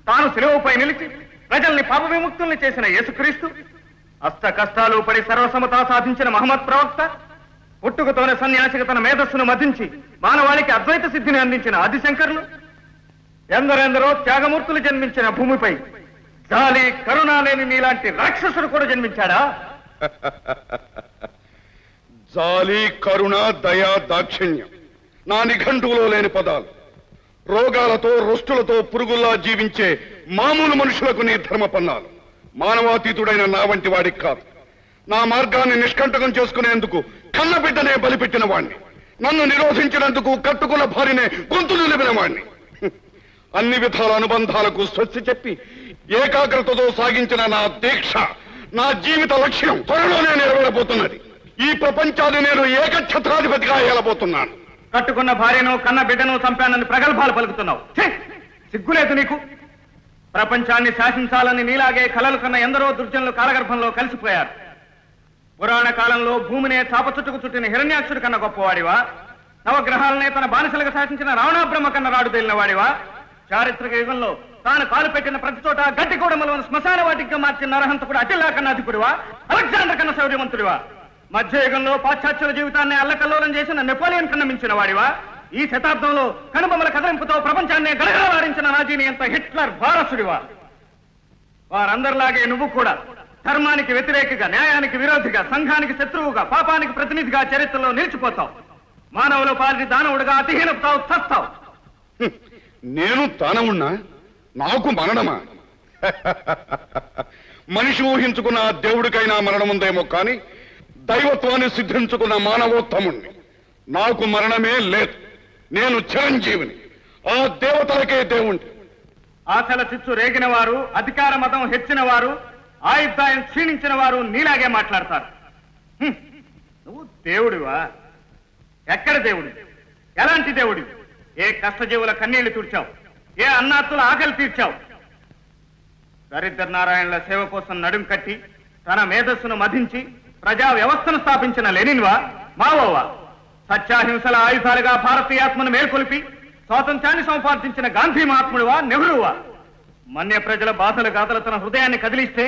తాను శిలువపై నిలిచి ప్రజల్ని పాప విముక్తుల్ని చేసిన యేసుక్రీస్తు, అష్ట కష్టాలు పడి సర్వసమతా సాధించిన మహమ్మద్ ప్రవక్త, పుట్టుకతోనే సన్యాసిగా తన మేధస్సును మధించి మానవాళికి అద్వైత సిద్ధిని అందించిన ఆదిశంకర్లు, ఎందరెందరో త్యాగమూర్తులు జన్మించిన భూమిపై జాలి, కరుణ లేని నీలాంటి రాక్షసుడు కూడా జన్మించాడా? జాలి, కరుణ, దయ, దాక్షిణ్యం నా నిఘంటువులో లేని పదాలు. రోగాలతో, రుష్టులతో పురుగుల్లా జీవించే మామూలు మనుషులకు నీ ధర్మపన్నాలు. మానవాతీతుడైన నా వంటి వాడికి కాదు. నా మార్గాన్ని నిష్కంటకం చేసుకునేందుకు కన్నబిడ్డనే బలిపెట్టిన వాణ్ణి. నన్ను నిరోధించినందుకు కట్టుకున్న భార్యనే గొంతు నిలిపిన వాణ్ణి. అన్ని విధాల అనుబంధాలకు స్వస్తి చెప్పి ఏకాగ్రతతో సాగించిన నా దీక్ష, నా జీవిత లక్ష్యం త్వరలోనే నెరవేరబోతున్నది. ఈ ప్రపంచాన్ని నేను ఏకఛత్రాధిపతిగా ఏలబోతున్నాను. కట్టుకున్న భార్యను, కన్న బిడ్డను చంపానని ప్రగల్భాలు పలుకుతున్నావు. సిగ్గులేదు నీకు? ప్రపంచాన్ని శాసించాలని నీలాగే కలలు కన్న ఎందరో దుర్జనులు కాలగర్భంలో కలిసిపోయారు. పురాణ కాలంలో భూమినే చాప చుట్టుకు చుట్టిన హిరణ్యాక్షుడి కన్నా గొప్పవాడివా? నవగ్రహాలనే తన బానిసలుగా శాసించిన రావణాబ్రహ్మ కన్నా రాడు తేలిన వాడివా? చారిత్రక యుగంలో తాను కాలు పెట్టిన ప్రతి చోట గడ్డి కూడమలను శ్మశాన వాటిగా మార్చిన నరహంతకుడు అటిల్లా కన్నా అధికుడివా? అలెగ్జాండర్ కన్నా శౌర్యవంతుడివా? మధ్యయుగంలో పాశ్చాత్యుల జీవితాన్ని అల్లకల్లోలం చేసిన నెపోలియన్ కన్నా మించిన వాడివా? ఈ శతాబ్దంలో కనుబొమ్మల కదలింపుతో ప్రపంచాన్ని గడగడలాడించిన నాజీని ఎంత హిట్లర్ వారసుడివా? వారందరిలాగే నువ్వు కూడా ధర్మానికి వ్యతిరేకగా, న్యాయానికి విరోధిగా, సంఘానికి శత్రువుగా, పాపానికి ప్రతినిధిగా చరిత్రలో నిలిచిపోతావు. మానవులు పాలిటి దానవుడిగా అతిహీనపుతావు, చస్తావు. నేను దానవుణ్ణా? నాకు మరణమా? మనిషి ఊహించుకున్న దేవుడికైనా మరణముందేమో కానీ దైవత్వాన్ని సిద్ధించుకున్న మానవోత్తముణ్ణి. నాకు మరణమే లేదు. నేను చిరంజీవిని, ఆ దేవతలకే దేవుణ్ణి. ఆశల చిచ్చు రేగిన వారు, అధికార మతం హెచ్చిన వారు, ఆయుధాయం క్షీణించిన వారు నీలాగే మాట్లాడతారు. నువ్వు దేవుడివా? ఎక్కడ దేవుడి? ఎలాంటి దేవుడి? ఏ కష్టజీవుల కన్నీళ్లు తుడిచావు? ఏ అన్నార్తుల ఆకలి తీర్చావు? దరిద్ర నారాయణుల సేవ కోసం నడుం కట్టి తన మేధస్సును మధించి ప్రజా వ్యవస్థను స్థాపించిన లెనిన్వా? మావోవా? సత్యాహింసల ఆయుధాలుగా భారతీయాత్మను మేల్కొలిపి స్వాతంత్ర్యాన్ని సంపాదించిన గాంధీ మహాత్ముడువా నెహ్రూవా? మన్య ప్రజల బాధల గాథలు తన హృదయాన్ని కదిలిస్తే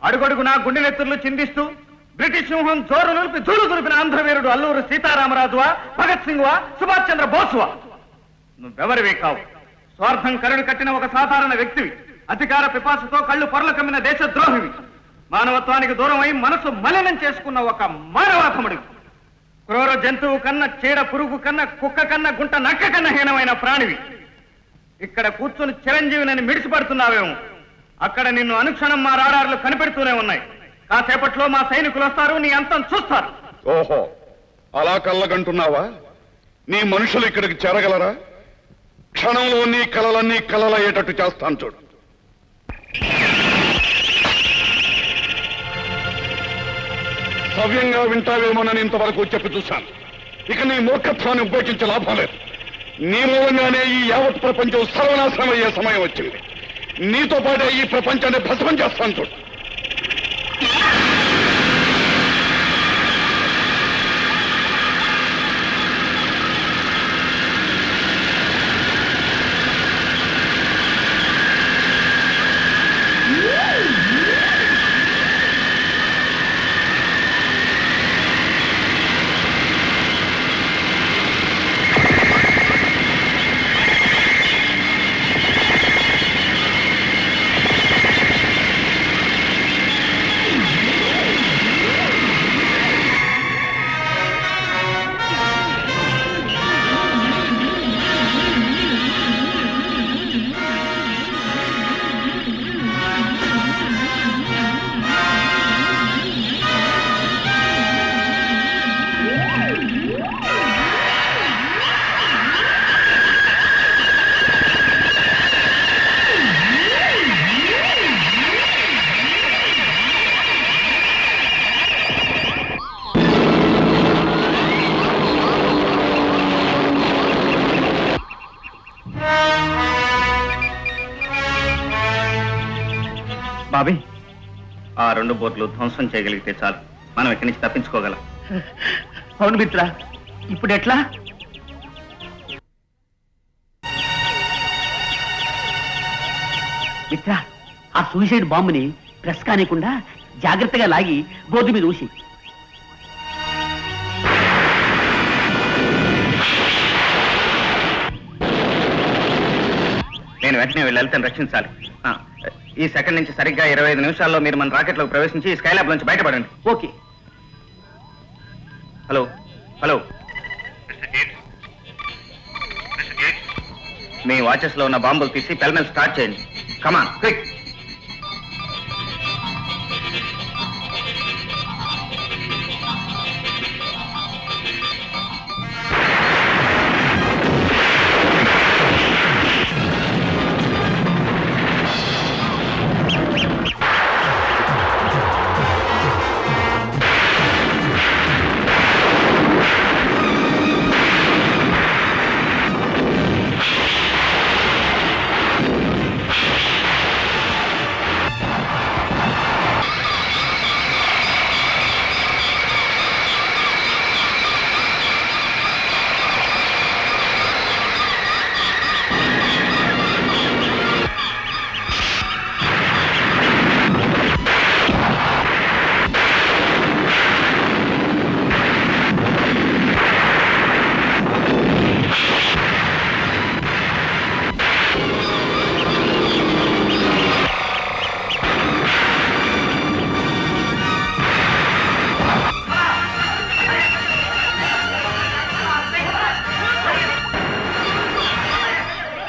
అడుగడుగునా గుండెనెత్తులు చిందిస్తూ బ్రిటిష్ సింహం జోరు నిలిపి జూలు దులిపిన ఆంధ్రవీరుడు అల్లూరు సీతారామరాజువా, భగత్ సింగ్వా, సుభాష్ చంద్ర బోస్వా? నువ్వెవరివి కావు. స్వార్థం కరుడు కట్టిన ఒక సాధారణ వ్యక్తివి. అధికార పిపాసతో కళ్ళు పొరలు కమ్మిన దేశద్రోహివి. మానవత్వానికి దూరమై మనసు మలినం చేసుకున్న ఒక మానవాధముడివి. క్రూర జంతువు కన్నా, చీడ పురుగు కన్నా, కుక్క కన్నా, గుంట నక్క కన్నా హీనమైన ప్రాణివి. ఇక్కడ కూర్చుని చిరంజీవినని మిడిసిపడుతున్నావేమో. అక్కడ నిన్ను అనుక్షణం మా రాడార్లు కనిపెడుతూనే ఉన్నాయి. కాసేపట్లో మా సైనికులు వస్తారు, నీ అంతం చూస్తారు. ఓహో, అలా కళ్ళగంటున్నావా? నీ మనుషులు ఇక్కడికి చేరగలరా? క్షణంలో నీ కలలన్నీ కలలయ్యేటట్టు చేస్తాను చూడు. సవ్యంగా వింటావేమోనని ఇంతవరకు చెప్పి చూశాను. ఇక నీ మూర్ఖత్వాన్ని ఉపేక్షించే లాభం లేదు. నీ మూలంగానే ఈ యావత్ ప్రపంచం సర్వనాశనం అయ్యే సమయం వచ్చింది. నీతో పాటే ఈ ప్రపంచాన్ని భస్మం చేస్తాను చూడు. బాబీ, ఆ 2 బోట్లు ధ్వంసం చేయగలిగితే చాలు, మనం ఇక్కడి నుంచి తప్పించుకోగలం. అవును మిత్ర, ఇప్పుడు ఎట్లా? మిత్ర, ఆ సూసైడ్ బాంబుని ప్రెస్ కానికుండా జాగ్రత్తగా లాగి బోర్డు మీద ఊసి. నేను వెంటనే వెళ్ళి లలితను రక్షించాలి. ఈ సెకండ్ నుంచి సరిగ్గా 25 నిమిషాల్లో మీరు మన రాకెట్లోకి ప్రవేశించి స్కైలాబ్ నుంచి బయటపడండి. ఓకే. హలో హలో, మీ వాచెస్ లో ఉన్న బాంబులు తీసి పెల్మెల్ స్టార్ట్ చేయండి. Come on quick.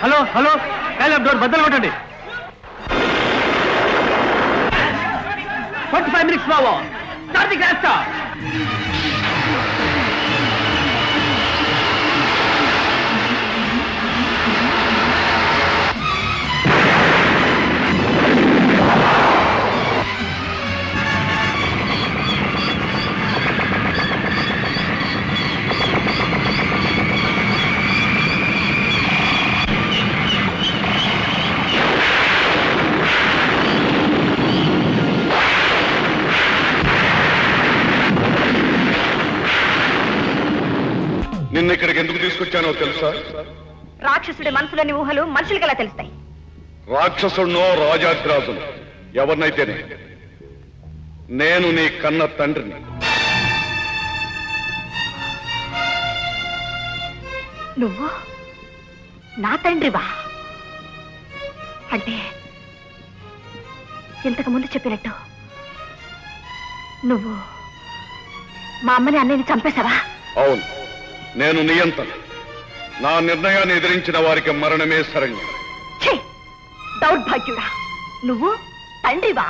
Hello hello, Skylab door బద్దలు కొట్టండి. 45 minutes బావో. Start the gas stop. నిన్న ఇక్కడికి ఎందుకు తీసుకొచ్చానో తెలుసా? రాక్షసుడి మనసులోని ఊహలు మనుషులకి ఎలా తెలుస్తాయి? రాక్షసుడినో రాజాగ్రాజును ఎవరినైతేనే నేను నీ కన్న తండ్రిని. నువ్వు నా తండ్రివా? అంటే ఇంతకు ముందు చెప్పినట్టు నువ్వు మా అమ్మని అన్నయ్యని చంపేశావా? అవును, నేను నియంత్రణ. నా నిర్ణయాన్ని ఎదిరించిన వారికి మరణమే శరణ్యం. ఛీ! దౌర్భాగ్యుడా, నువ్వు తండ్రివా?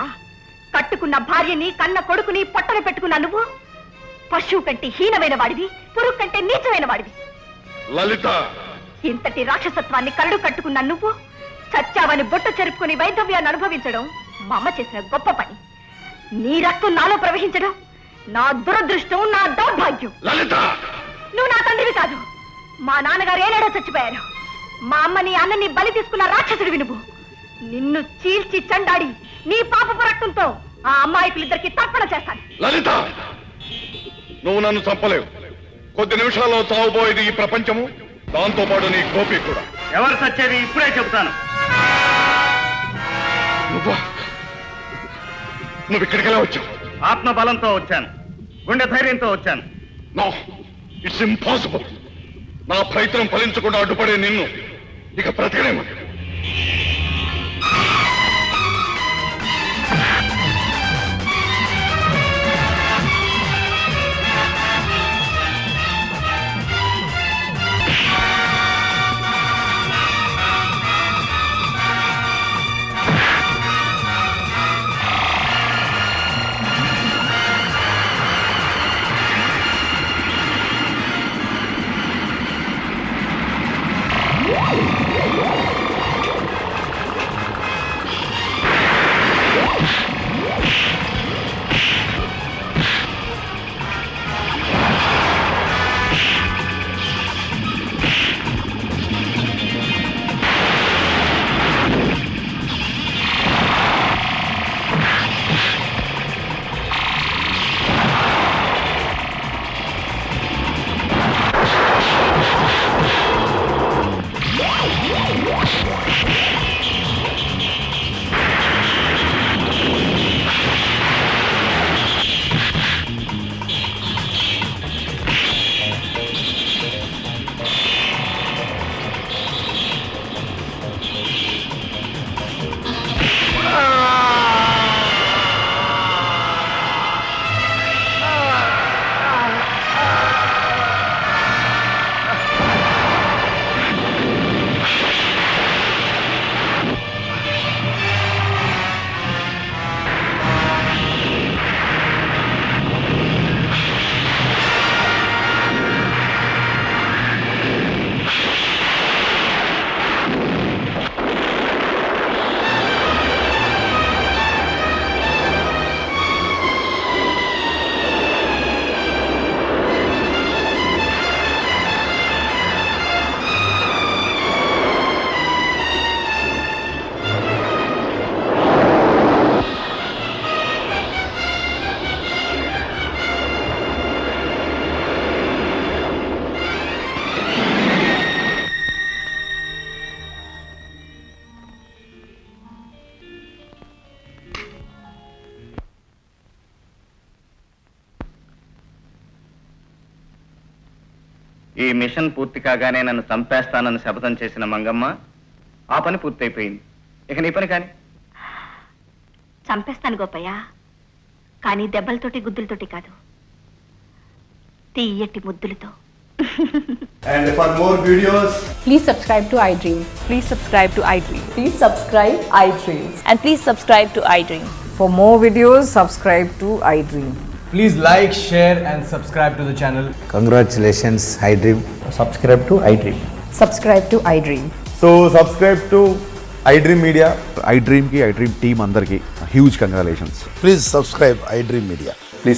కట్టుకున్న భార్యని కన్న కొడుకుని పొట్టన పెట్టుకున్న నువ్వు పశువు కంటే హీనమైన వాడివి, పురుగు కంటే నీచమైన వాడివి. లలిత, ఇంతటి రాక్షసత్వాన్ని కరడు కట్టుకున్న నువ్వు చచ్చావని బొట్టు చెరుపుకుని వైధవ్యాన్ని అనుభవించడం మా అమ్మ చేసిన గొప్ప పని. నీ రక్తం నాలో ప్రవహించడం నా దురదృష్టం, నా దౌర్భాగ్యం. లలిత, నువ్వు నా తండ్రివి కాదు. మా నాన్నగారు ఏనాడో చచ్చిపోయారు. మా అమ్మని అన్నని బలి తీసుకున్న రాక్షసుడివి నువ్వు. నిన్ను చీల్చి చండాడి నీ పాపపు రక్తంతో ఆ అమ్మాయికులిద్దరికి తర్పణ చేస్తాను. లలిత, నువ్వు నన్ను చంపలేవు. కొద్ది నిమిషాల్లో చావబోయేది ఈ ప్రపంచము, దాంతో పాటు నీ గోపి కూడా. ఎవరు సచ్చేది ఇప్పుడే చెబుతాను. నువ్వు ఇక్కడికి ఎలా వచ్చావు? ఆత్మబలంతో వచ్చాను, గుండె ధైర్యంతో వచ్చాను. No, it's impossible. నా ప్రయత్నం ఫలించకుండా అడ్డుపడే నిన్ను ఇక బ్రతకలేము. ఈ మిషన్ పూర్తి కాగానే నన్ను చంపేస్తానని శపథం చేసిన మంగమ్మ ఆ పని పూర్తయిపోయింది. ఇక నీ పని కాని. చంపేస్తాను గోపయ్య, కానీ దెబ్బలతోటి గుద్దులతోటి కాదు, తీయటి ముద్దులతో. And for more videos, Please subscribe to iDream. Please subscribe to iDream. Please subscribe iDream. And please subscribe to iDream. For more videos, subscribe to iDream. please like, share and subscribe to the channel. Congratulations, iDream. Subscribe to iDream. Subscribe to iDream. So subscribe to iDream Media. iDream ki iDream team andarki huge congratulations. Please subscribe iDream Media.